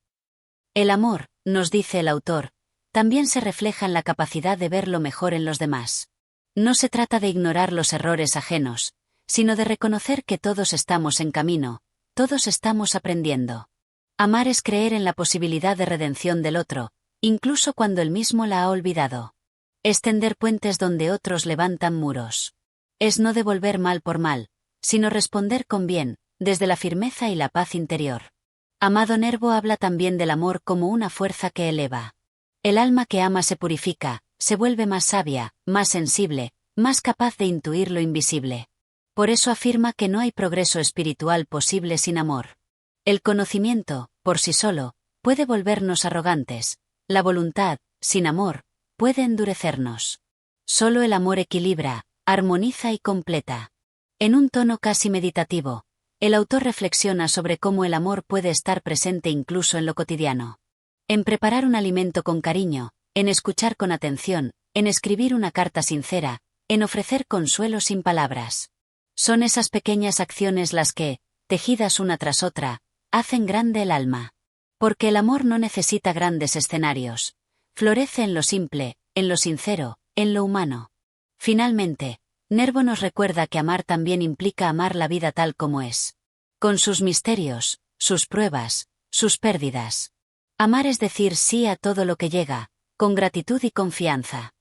El amor, nos dice el autor, también se refleja en la capacidad de ver lo mejor en los demás. No se trata de ignorar los errores ajenos, sino de reconocer que todos estamos en camino, todos estamos aprendiendo. Amar es creer en la posibilidad de redención del otro, incluso cuando él mismo la ha olvidado. Es tender puentes donde otros levantan muros. Es no devolver mal por mal, sino responder con bien, desde la firmeza y la paz interior. Amado Nervo habla también del amor como una fuerza que eleva. El alma que ama se purifica, se vuelve más sabia, más sensible, más capaz de intuir lo invisible. Por eso afirma que no hay progreso espiritual posible sin amor. El conocimiento, por sí solo, puede volvernos arrogantes. La voluntad, sin amor, puede endurecernos. Solo el amor equilibra, armoniza y completa. En un tono casi meditativo, el autor reflexiona sobre cómo el amor puede estar presente incluso en lo cotidiano. En preparar un alimento con cariño, en escuchar con atención, en escribir una carta sincera, en ofrecer consuelo sin palabras. Son esas pequeñas acciones las que, tejidas una tras otra, hacen grande el alma. Porque el amor no necesita grandes escenarios. Florece en lo simple, en lo sincero, en lo humano. Finalmente, Nervo nos recuerda que amar también implica amar la vida tal como es. Con sus misterios, sus pruebas, sus pérdidas. Amar es decir sí a todo lo que llega, con gratitud y confianza.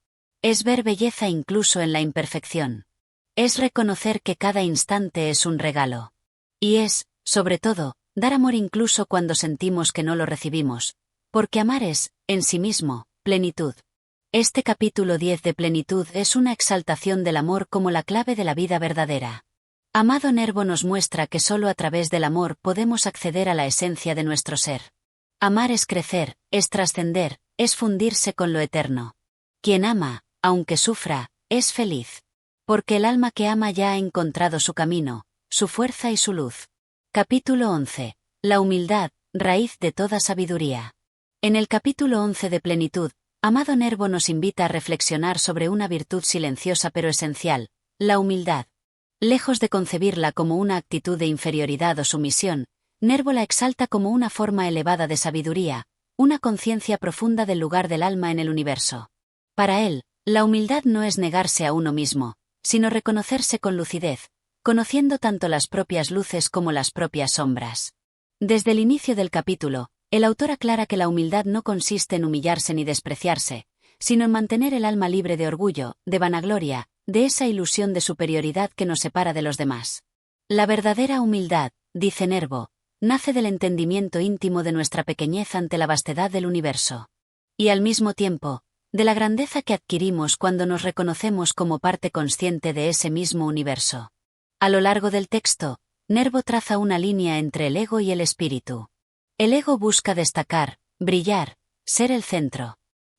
Es ver belleza incluso en la imperfección. Es reconocer que cada instante es un regalo. Y es, sobre todo, dar amor incluso cuando sentimos que no lo recibimos. Porque amar es, en sí mismo, plenitud. Este capítulo 10 de Plenitud es una exaltación del amor como la clave de la vida verdadera. Amado Nervo nos muestra que solo a través del amor podemos acceder a la esencia de nuestro ser. Amar es crecer, es trascender, es fundirse con lo eterno. Quien ama, aunque sufra, es feliz. Porque el alma que ama ya ha encontrado su camino, su fuerza y su luz. Capítulo 11. La humildad, raíz de toda sabiduría. En el capítulo 11 de Plenitud, Amado Nervo nos invita a reflexionar sobre una virtud silenciosa pero esencial, la humildad. Lejos de concebirla como una actitud de inferioridad o sumisión, Nervo la exalta como una forma elevada de sabiduría, una conciencia profunda del lugar del alma en el universo. Para él, la humildad no es negarse a uno mismo, sino reconocerse con lucidez, conociendo tanto las propias luces como las propias sombras. Desde el inicio del capítulo, el autor aclara que la humildad no consiste en humillarse ni despreciarse, sino en mantener el alma libre de orgullo, de vanagloria, de esa ilusión de superioridad que nos separa de los demás. La verdadera humildad, dice Nervo, nace del entendimiento íntimo de nuestra pequeñez ante la vastedad del universo. Y al mismo tiempo, de la grandeza que adquirimos cuando nos reconocemos como parte consciente de ese mismo universo. A lo largo del texto, Nervo traza una línea entre el ego y el espíritu. El ego busca destacar, brillar, ser el centro.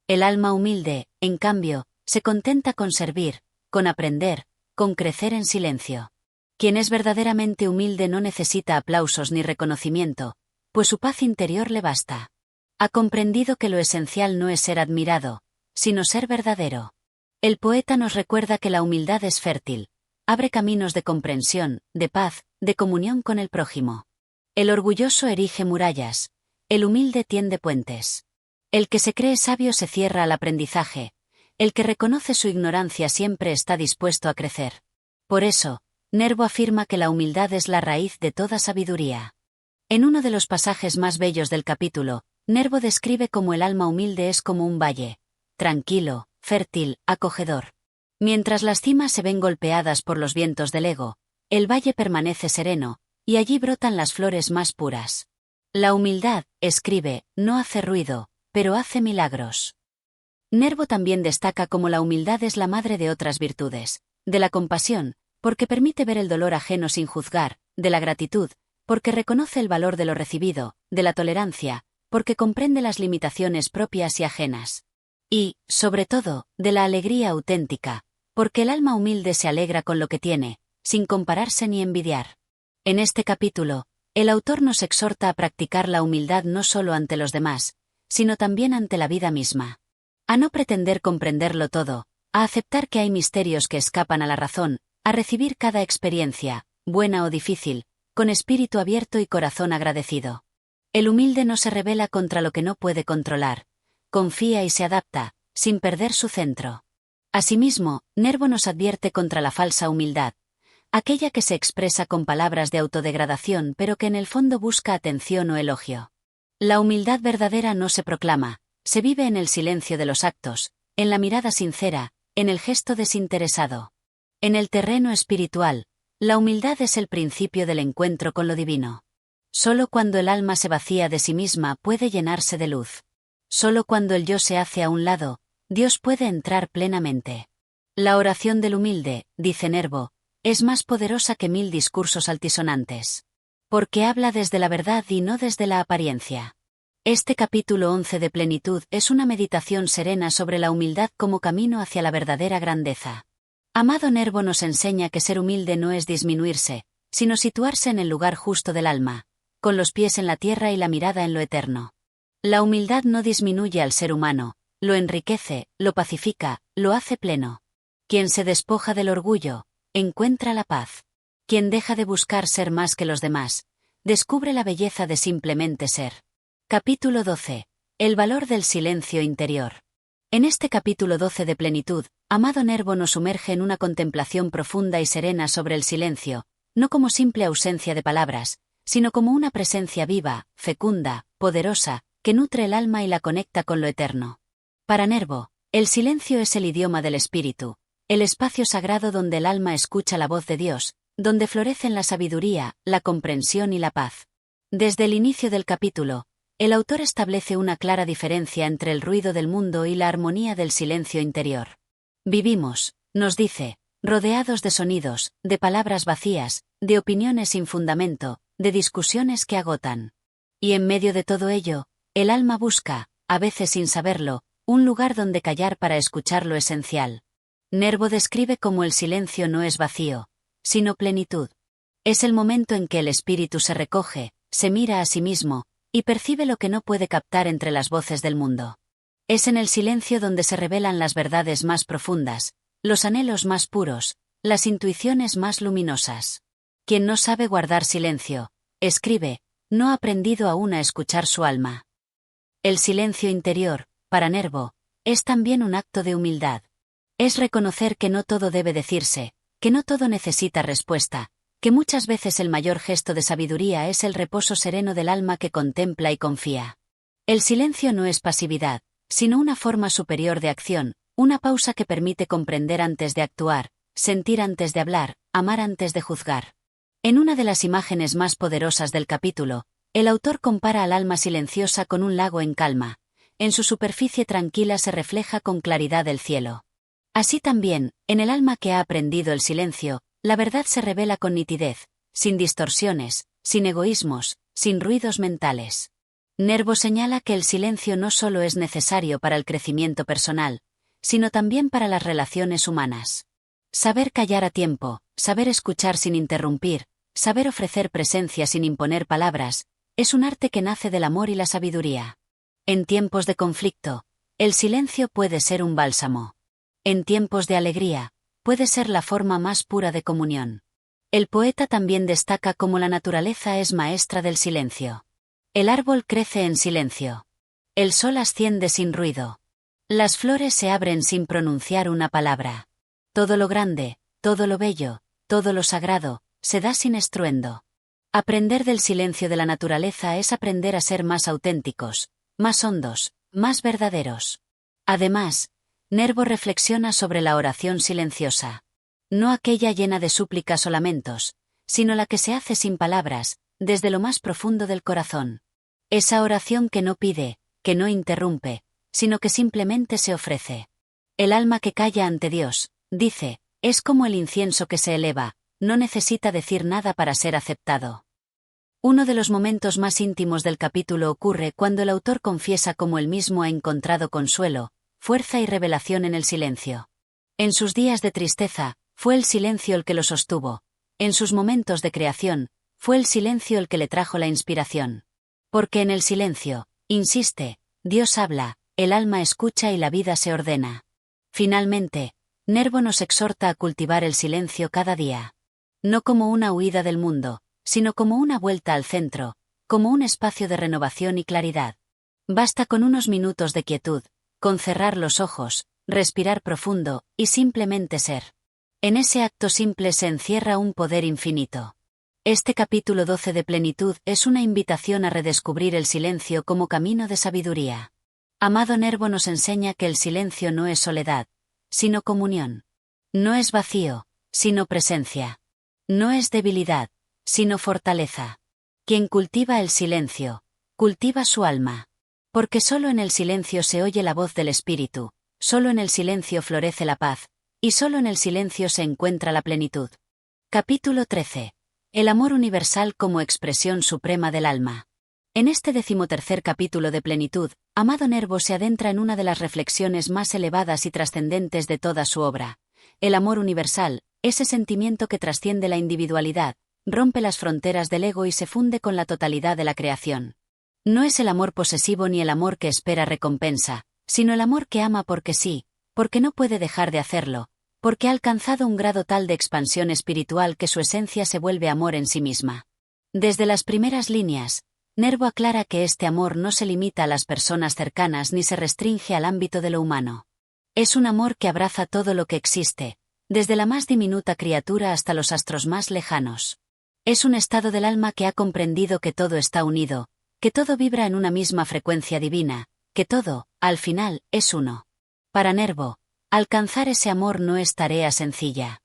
El alma humilde, en cambio, se contenta con servir, con aprender, con crecer en silencio. Quien es verdaderamente humilde no necesita aplausos ni reconocimiento, pues su paz interior le basta. Ha comprendido que lo esencial no es ser admirado, sino ser verdadero. El poeta nos recuerda que la humildad es fértil, abre caminos de comprensión, de paz, de comunión con el prójimo. El orgulloso erige murallas, el humilde tiende puentes. El que se cree sabio se cierra al aprendizaje, el que reconoce su ignorancia siempre está dispuesto a crecer. Por eso, Nervo afirma que la humildad es la raíz de toda sabiduría. En uno de los pasajes más bellos del capítulo, Nervo describe cómo el alma humilde es como un valle, tranquilo, fértil, acogedor. Mientras las cimas se ven golpeadas por los vientos del ego, el valle permanece sereno, y allí brotan las flores más puras. La humildad, escribe, no hace ruido, pero hace milagros. Nervo también destaca cómo la humildad es la madre de otras virtudes, de la compasión, porque permite ver el dolor ajeno sin juzgar, de la gratitud, porque reconoce el valor de lo recibido, de la tolerancia, porque comprende las limitaciones propias y ajenas. Y, sobre todo, de la alegría auténtica, porque el alma humilde se alegra con lo que tiene, sin compararse ni envidiar. En este capítulo, el autor nos exhorta a practicar la humildad no solo ante los demás, sino también ante la vida misma. A no pretender comprenderlo todo, a aceptar que hay misterios que escapan a la razón, a recibir cada experiencia, buena o difícil, con espíritu abierto y corazón agradecido. El humilde no se rebela contra lo que no puede controlar, confía y se adapta, sin perder su centro. Asimismo, Nervo nos advierte contra la falsa humildad. aquella que se expresa con palabras de autodegradación pero que en el fondo busca atención o elogio. La humildad verdadera no se proclama, se vive en el silencio de los actos, en la mirada sincera, en el gesto desinteresado. En el terreno espiritual, la humildad es el principio del encuentro con lo divino. Solo cuando el alma se vacía de sí misma puede llenarse de luz. Solo cuando el yo se hace a un lado, Dios puede entrar plenamente. La oración del humilde, dice Nervo, es más poderosa que 1000 discursos altisonantes. Porque habla desde la verdad y no desde la apariencia. Este capítulo 11 de Plenitud es una meditación serena sobre la humildad como camino hacia la verdadera grandeza. Amado Nervo nos enseña que ser humilde no es disminuirse, sino situarse en el lugar justo del alma, con los pies en la tierra y la mirada en lo eterno. La humildad no disminuye al ser humano, lo enriquece, lo pacifica, lo hace pleno. Quien se despoja del orgullo, encuentra la paz. Quien deja de buscar ser más que los demás, descubre la belleza de simplemente ser. Capítulo 12. El valor del silencio interior. En este capítulo 12 de Plenitud, amado Nervo nos sumerge en una contemplación profunda y serena sobre el silencio, no como simple ausencia de palabras, sino como una presencia viva, fecunda, poderosa, que nutre el alma y la conecta con lo eterno. Para Nervo, el silencio es el idioma del espíritu, el espacio sagrado donde el alma escucha la voz de Dios, donde florecen la sabiduría, la comprensión y la paz. Desde el inicio del capítulo, el autor establece una clara diferencia entre el ruido del mundo y la armonía del silencio interior. Vivimos, nos dice, rodeados de sonidos, de palabras vacías, de opiniones sin fundamento, de discusiones que agotan. Y en medio de todo ello, el alma busca, a veces sin saberlo, un lugar donde callar para escuchar lo esencial. Nervo describe cómo el silencio no es vacío, sino plenitud. Es el momento en que el espíritu se recoge, se mira a sí mismo, y percibe lo que no puede captar entre las voces del mundo. Es en el silencio donde se revelan las verdades más profundas, los anhelos más puros, las intuiciones más luminosas. Quien no sabe guardar silencio, escribe, no ha aprendido aún a escuchar su alma. El silencio interior, para Nervo, es también un acto de humildad. Es reconocer que no todo debe decirse, que no todo necesita respuesta, que muchas veces el mayor gesto de sabiduría es el reposo sereno del alma que contempla y confía. El silencio no es pasividad, sino una forma superior de acción, una pausa que permite comprender antes de actuar, sentir antes de hablar, amar antes de juzgar. En una de las imágenes más poderosas del capítulo, el autor compara al alma silenciosa con un lago en calma. En su superficie tranquila se refleja con claridad el cielo. Así también, en el alma que ha aprendido el silencio, la verdad se revela con nitidez, sin distorsiones, sin egoísmos, sin ruidos mentales. Nervo señala que el silencio no solo es necesario para el crecimiento personal, sino también para las relaciones humanas. Saber callar a tiempo, saber escuchar sin interrumpir, saber ofrecer presencia sin imponer palabras, es un arte que nace del amor y la sabiduría. En tiempos de conflicto, el silencio puede ser un bálsamo. En tiempos de alegría, puede ser la forma más pura de comunión. El poeta también destaca cómo la naturaleza es maestra del silencio. El árbol crece en silencio. El sol asciende sin ruido. Las flores se abren sin pronunciar una palabra. Todo lo grande, todo lo bello, todo lo sagrado, se da sin estruendo. Aprender del silencio de la naturaleza es aprender a ser más auténticos, más hondos, más verdaderos. Además, Nervo reflexiona sobre la oración silenciosa. No aquella llena de súplicas o lamentos, sino la que se hace sin palabras, desde lo más profundo del corazón. Esa oración que no pide, que no interrumpe, sino que simplemente se ofrece. El alma que calla ante Dios, dice, es como el incienso que se eleva, no necesita decir nada para ser aceptado. Uno de los momentos más íntimos del capítulo ocurre cuando el autor confiesa cómo él mismo ha encontrado consuelo, fuerza y revelación en el silencio. En sus días de tristeza, fue el silencio el que lo sostuvo. En sus momentos de creación, fue el silencio el que le trajo la inspiración. Porque en el silencio, insiste, Dios habla, el alma escucha y la vida se ordena. Finalmente, Nervo nos exhorta a cultivar el silencio cada día. No como una huida del mundo, sino como una vuelta al centro, como un espacio de renovación y claridad. Basta con unos minutos de quietud, con cerrar los ojos, respirar profundo, y simplemente ser. En ese acto simple se encierra un poder infinito. Este capítulo 12 de Plenitud es una invitación a redescubrir el silencio como camino de sabiduría. Amado Nervo nos enseña que el silencio no es soledad, sino comunión. No es vacío, sino presencia. No es debilidad, sino fortaleza. Quien cultiva el silencio, cultiva su alma. Porque solo en el silencio se oye la voz del espíritu, solo en el silencio florece la paz, y solo en el silencio se encuentra la plenitud. Capítulo 13. El amor universal como expresión suprema del alma. En este 13º capítulo de Plenitud, amado Nervo se adentra en una de las reflexiones más elevadas y trascendentes de toda su obra. El amor universal, ese sentimiento que trasciende la individualidad, rompe las fronteras del ego y se funde con la totalidad de la creación. No es el amor posesivo ni el amor que espera recompensa, sino el amor que ama porque sí, porque no puede dejar de hacerlo, porque ha alcanzado un grado tal de expansión espiritual que su esencia se vuelve amor en sí misma. Desde las primeras líneas, Nervo aclara que este amor no se limita a las personas cercanas ni se restringe al ámbito de lo humano. Es un amor que abraza todo lo que existe, desde la más diminuta criatura hasta los astros más lejanos. Es un estado del alma que ha comprendido que todo está unido, que todo vibra en una misma frecuencia divina, que todo, al final, es uno. Para Nervo, alcanzar ese amor no es tarea sencilla.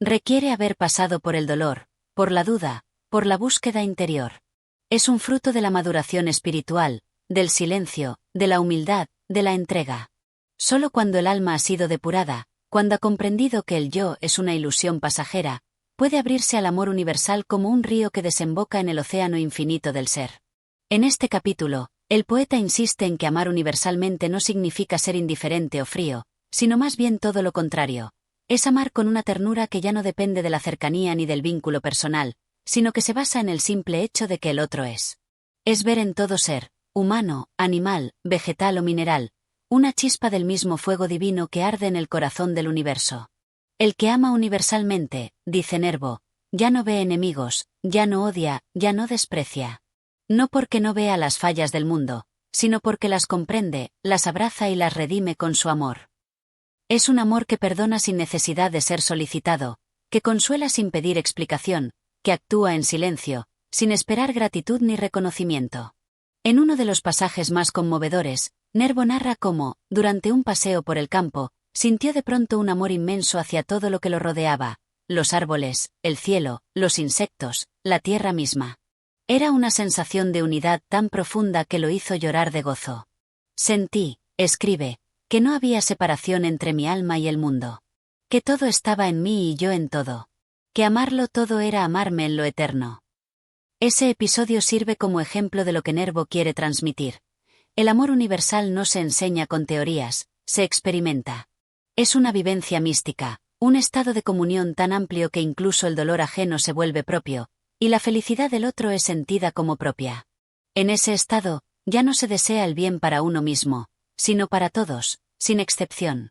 Requiere haber pasado por el dolor, por la duda, por la búsqueda interior. Es un fruto de la maduración espiritual, del silencio, de la humildad, de la entrega. Solo cuando el alma ha sido depurada, cuando ha comprendido que el yo es una ilusión pasajera, puede abrirse al amor universal como un río que desemboca en el océano infinito del ser. En este capítulo, el poeta insiste en que amar universalmente no significa ser indiferente o frío, sino más bien todo lo contrario. Es amar con una ternura que ya no depende de la cercanía ni del vínculo personal, sino que se basa en el simple hecho de que el otro es. Es ver en todo ser, humano, animal, vegetal o mineral, una chispa del mismo fuego divino que arde en el corazón del universo. El que ama universalmente, dice Nervo, ya no ve enemigos, ya no odia, ya no desprecia. No porque no vea las fallas del mundo, sino porque las comprende, las abraza y las redime con su amor. Es un amor que perdona sin necesidad de ser solicitado, que consuela sin pedir explicación, que actúa en silencio, sin esperar gratitud ni reconocimiento. En uno de los pasajes más conmovedores, Nervo narra cómo, durante un paseo por el campo, sintió de pronto un amor inmenso hacia todo lo que lo rodeaba, los árboles, el cielo, los insectos, la tierra misma. Era una sensación de unidad tan profunda que lo hizo llorar de gozo. Sentí, escribe, que no había separación entre mi alma y el mundo. Que todo estaba en mí y yo en todo. Que amarlo todo era amarme en lo eterno. Ese episodio sirve como ejemplo de lo que Nervo quiere transmitir. El amor universal no se enseña con teorías, se experimenta. Es una vivencia mística, un estado de comunión tan amplio que incluso el dolor ajeno se vuelve propio, y la felicidad del otro es sentida como propia. En ese estado, ya no se desea el bien para uno mismo, sino para todos, sin excepción.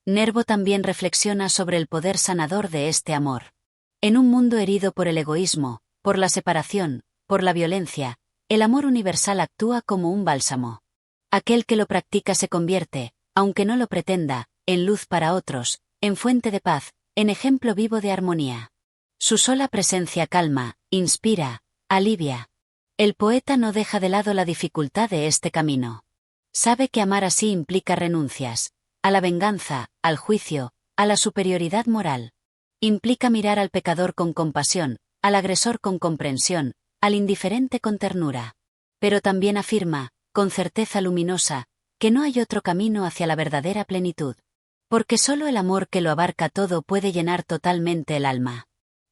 Nervo también reflexiona sobre el poder sanador de este amor. En un mundo herido por el egoísmo, por la separación, por la violencia, el amor universal actúa como un bálsamo. Aquel que lo practica se convierte, aunque no lo pretenda, en luz para otros, en fuente de paz, en ejemplo vivo de armonía. Su sola presencia calma, inspira, alivia. El poeta no deja de lado la dificultad de este camino. Sabe que amar así implica renuncias, a la venganza, al juicio, a la superioridad moral. Implica mirar al pecador con compasión, al agresor con comprensión, al indiferente con ternura. Pero también afirma, con certeza luminosa, que no hay otro camino hacia la verdadera plenitud. Porque solo el amor que lo abarca todo puede llenar totalmente el alma.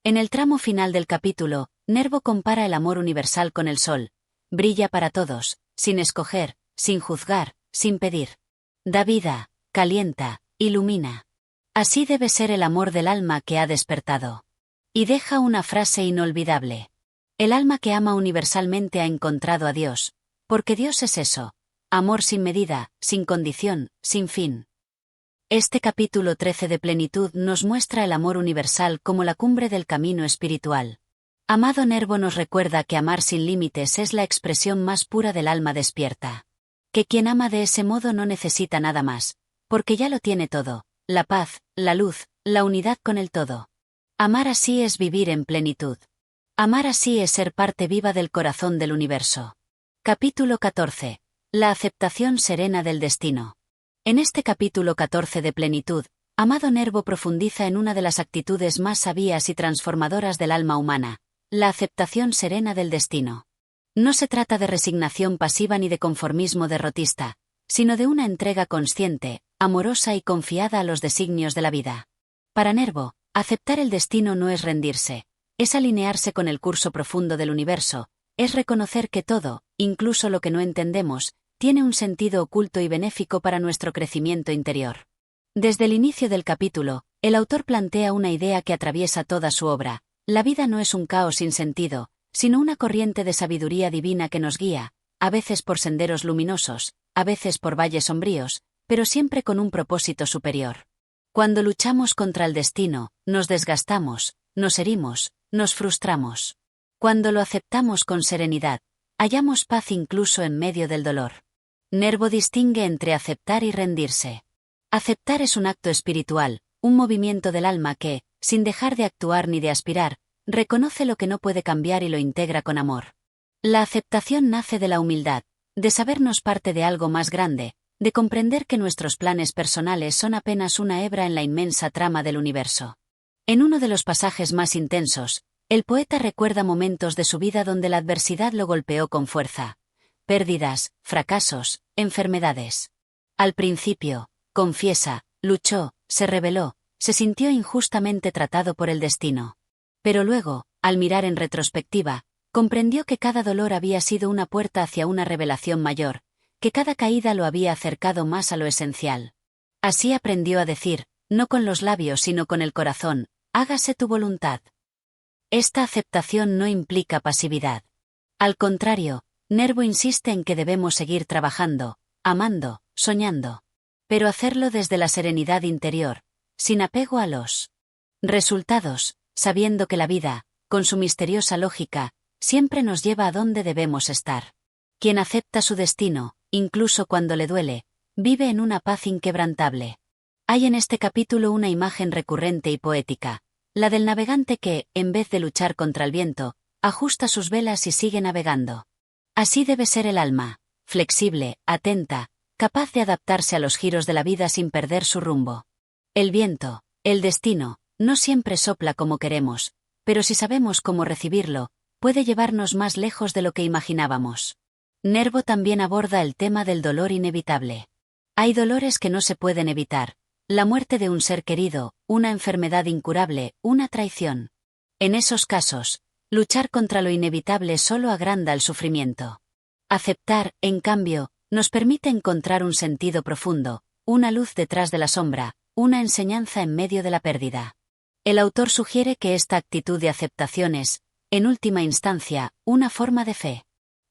En el tramo final del capítulo, Nervo compara el amor universal con el sol. Brilla para todos, sin escoger, sin juzgar, sin pedir. Da vida, calienta, ilumina. Así debe ser el amor del alma que ha despertado. Y deja una frase inolvidable. El alma que ama universalmente ha encontrado a Dios, porque Dios es eso, amor sin medida, sin condición, sin fin. Este capítulo 13 de Plenitud nos muestra el amor universal como la cumbre del camino espiritual. Amado Nervo nos recuerda que amar sin límites es la expresión más pura del alma despierta. Que quien ama de ese modo no necesita nada más, porque ya lo tiene todo, la paz, la luz, la unidad con el todo. Amar así es vivir en plenitud. Amar así es ser parte viva del corazón del universo. Capítulo 14. La aceptación serena del destino. En este capítulo 14 de Plenitud, Amado Nervo profundiza en una de las actitudes más sabias y transformadoras del alma humana, la aceptación serena del destino. No se trata de resignación pasiva ni de conformismo derrotista, sino de una entrega consciente, amorosa y confiada a los designios de la vida. Para Nervo, aceptar el destino no es rendirse, es alinearse con el curso profundo del universo, es reconocer que todo, incluso lo que no entendemos, tiene un sentido oculto y benéfico para nuestro crecimiento interior. Desde el inicio del capítulo, el autor plantea una idea que atraviesa toda su obra: la vida no es un caos sin sentido, sino una corriente de sabiduría divina que nos guía, a veces por senderos luminosos, a veces por valles sombríos, pero siempre con un propósito superior. Cuando luchamos contra el destino, nos desgastamos, nos herimos, nos frustramos. Cuando lo aceptamos con serenidad, hallamos paz incluso en medio del dolor. Nervo distingue entre aceptar y rendirse. Aceptar es un acto espiritual, un movimiento del alma que, sin dejar de actuar ni de aspirar, reconoce lo que no puede cambiar y lo integra con amor. La aceptación nace de la humildad, de sabernos parte de algo más grande, de comprender que nuestros planes personales son apenas una hebra en la inmensa trama del universo. En uno de los pasajes más intensos, el poeta recuerda momentos de su vida donde la adversidad lo golpeó con fuerza. Pérdidas, fracasos, enfermedades. Al principio, confiesa, luchó, se rebeló, se sintió injustamente tratado por el destino. Pero luego, al mirar en retrospectiva, comprendió que cada dolor había sido una puerta hacia una revelación mayor, que cada caída lo había acercado más a lo esencial. Así aprendió a decir, no con los labios sino con el corazón: hágase tu voluntad. Esta aceptación no implica pasividad. Al contrario, Nervo insiste en que debemos seguir trabajando, amando, soñando. Pero hacerlo desde la serenidad interior, sin apego a los resultados, sabiendo que la vida, con su misteriosa lógica, siempre nos lleva a donde debemos estar. Quien acepta su destino, incluso cuando le duele, vive en una paz inquebrantable. Hay en este capítulo una imagen recurrente y poética, la del navegante que, en vez de luchar contra el viento, ajusta sus velas y sigue navegando. Así debe ser el alma, flexible, atenta, capaz de adaptarse a los giros de la vida sin perder su rumbo. El viento, el destino, no siempre sopla como queremos, pero si sabemos cómo recibirlo, puede llevarnos más lejos de lo que imaginábamos. Nervo también aborda el tema del dolor inevitable. Hay dolores que no se pueden evitar: la muerte de un ser querido, una enfermedad incurable, una traición. En esos casos, luchar contra lo inevitable solo agranda el sufrimiento. Aceptar, en cambio, nos permite encontrar un sentido profundo, una luz detrás de la sombra, una enseñanza en medio de la pérdida. El autor sugiere que esta actitud de aceptación es, en última instancia, una forma de fe.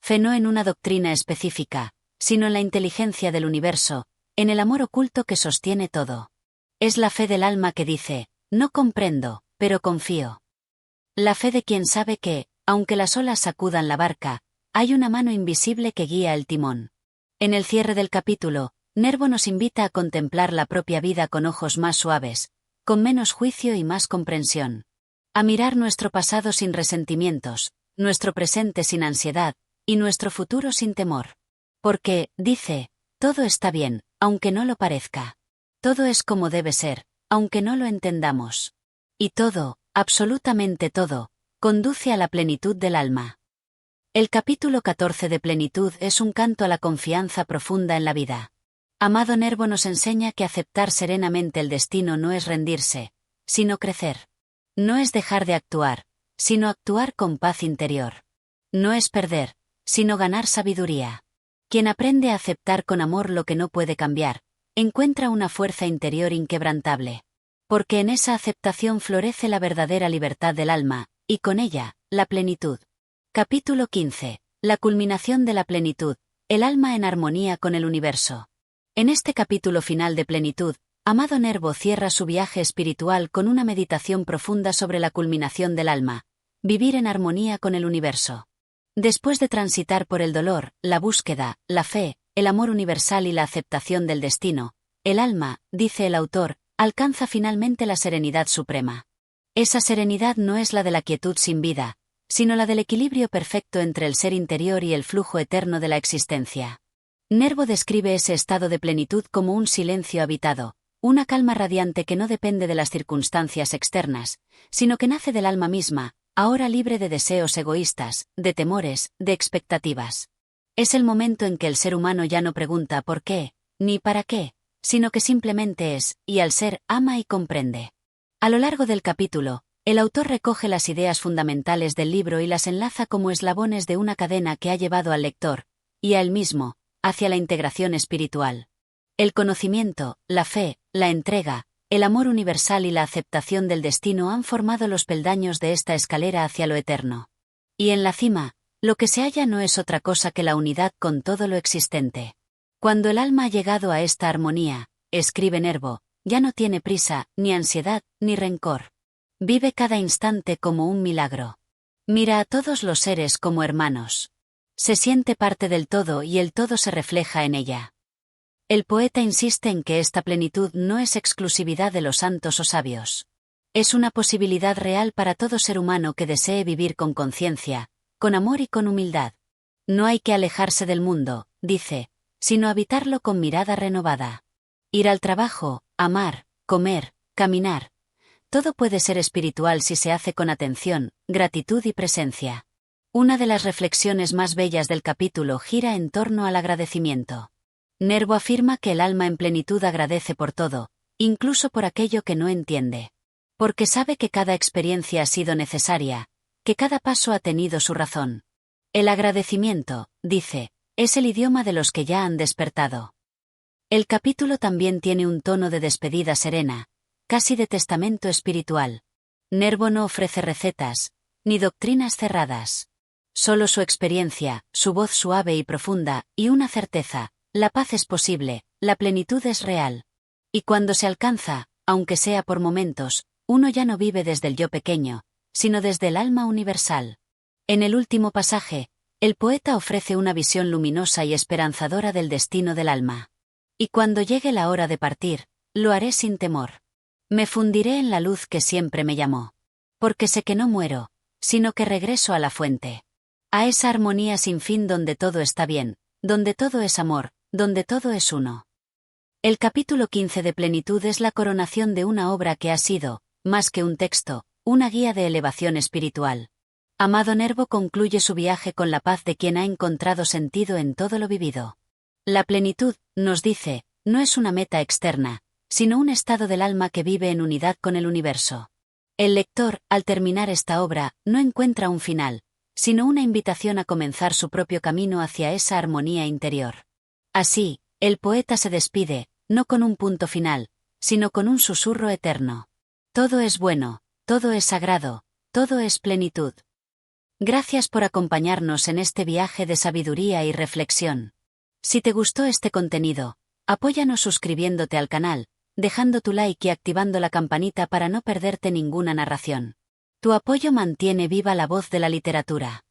Fe no en una doctrina específica, sino en la inteligencia del universo, en el amor oculto que sostiene todo. Es la fe del alma que dice: no comprendo, pero confío. La fe de quien sabe que, aunque las olas sacudan la barca, hay una mano invisible que guía el timón. En el cierre del capítulo, Nervo nos invita a contemplar la propia vida con ojos más suaves, con menos juicio y más comprensión. A mirar nuestro pasado sin resentimientos, nuestro presente sin ansiedad, y nuestro futuro sin temor. Porque, dice, todo está bien, aunque no lo parezca. Todo es como debe ser, aunque no lo entendamos. Y todo, absolutamente todo, conduce a la plenitud del alma. El capítulo 14 de Plenitud es un canto a la confianza profunda en la vida. Amado Nervo nos enseña que aceptar serenamente el destino no es rendirse, sino crecer. No es dejar de actuar, sino actuar con paz interior. No es perder, sino ganar sabiduría. Quien aprende a aceptar con amor lo que no puede cambiar, encuentra una fuerza interior inquebrantable. Porque en esa aceptación florece la verdadera libertad del alma, y con ella, la plenitud. Capítulo 15. La culminación de la plenitud, el alma en armonía con el universo. En este capítulo final de Plenitud, Amado Nervo cierra su viaje espiritual con una meditación profunda sobre la culminación del alma, vivir en armonía con el universo. Después de transitar por el dolor, la búsqueda, la fe, el amor universal y la aceptación del destino, el alma, dice el autor, alcanza finalmente la serenidad suprema. Esa serenidad no es la de la quietud sin vida, sino la del equilibrio perfecto entre el ser interior y el flujo eterno de la existencia. Nervo describe ese estado de plenitud como un silencio habitado, una calma radiante que no depende de las circunstancias externas, sino que nace del alma misma, ahora libre de deseos egoístas, de temores, de expectativas. Es el momento en que el ser humano ya no pregunta por qué, ni para qué, sino que simplemente es, y al ser, ama y comprende. A lo largo del capítulo, el autor recoge las ideas fundamentales del libro y las enlaza como eslabones de una cadena que ha llevado al lector, y a él mismo, hacia la integración espiritual. El conocimiento, la fe, la entrega, el amor universal y la aceptación del destino han formado los peldaños de esta escalera hacia lo eterno. Y en la cima, lo que se halla no es otra cosa que la unidad con todo lo existente. Cuando el alma ha llegado a esta armonía, escribe Nervo, ya no tiene prisa, ni ansiedad, ni rencor. Vive cada instante como un milagro. Mira a todos los seres como hermanos. Se siente parte del todo y el todo se refleja en ella. El poeta insiste en que esta plenitud no es exclusividad de los santos o sabios. Es una posibilidad real para todo ser humano que desee vivir con conciencia, con amor y con humildad. No hay que alejarse del mundo, dice, sino habitarlo con mirada renovada. Ir al trabajo, amar, comer, caminar. Todo puede ser espiritual si se hace con atención, gratitud y presencia. Una de las reflexiones más bellas del capítulo gira en torno al agradecimiento. Nervo afirma que el alma en plenitud agradece por todo, incluso por aquello que no entiende. Porque sabe que cada experiencia ha sido necesaria, que cada paso ha tenido su razón. El agradecimiento, dice, es el idioma de los que ya han despertado. El capítulo también tiene un tono de despedida serena, casi de testamento espiritual. Nervo no ofrece recetas, ni doctrinas cerradas. Solo su experiencia, su voz suave y profunda, y una certeza: la paz es posible, la plenitud es real. Y cuando se alcanza, aunque sea por momentos, uno ya no vive desde el yo pequeño, sino desde el alma universal. En el último pasaje, el poeta ofrece una visión luminosa y esperanzadora del destino del alma. Y cuando llegue la hora de partir, lo haré sin temor. Me fundiré en la luz que siempre me llamó. Porque sé que no muero, sino que regreso a la fuente. A esa armonía sin fin donde todo está bien, donde todo es amor, donde todo es uno. El capítulo 15 de Plenitud es la coronación de una obra que ha sido, más que un texto, una guía de elevación espiritual. Amado Nervo concluye su viaje con la paz de quien ha encontrado sentido en todo lo vivido. La plenitud, nos dice, no es una meta externa, sino un estado del alma que vive en unidad con el universo. El lector, al terminar esta obra, no encuentra un final, sino una invitación a comenzar su propio camino hacia esa armonía interior. Así, el poeta se despide, no con un punto final, sino con un susurro eterno. Todo es bueno, todo es sagrado, todo es plenitud. Gracias por acompañarnos en este viaje de sabiduría y reflexión. Si te gustó este contenido, apóyanos suscribiéndote al canal, dejando tu like y activando la campanita para no perderte ninguna narración. Tu apoyo mantiene viva la voz de la literatura.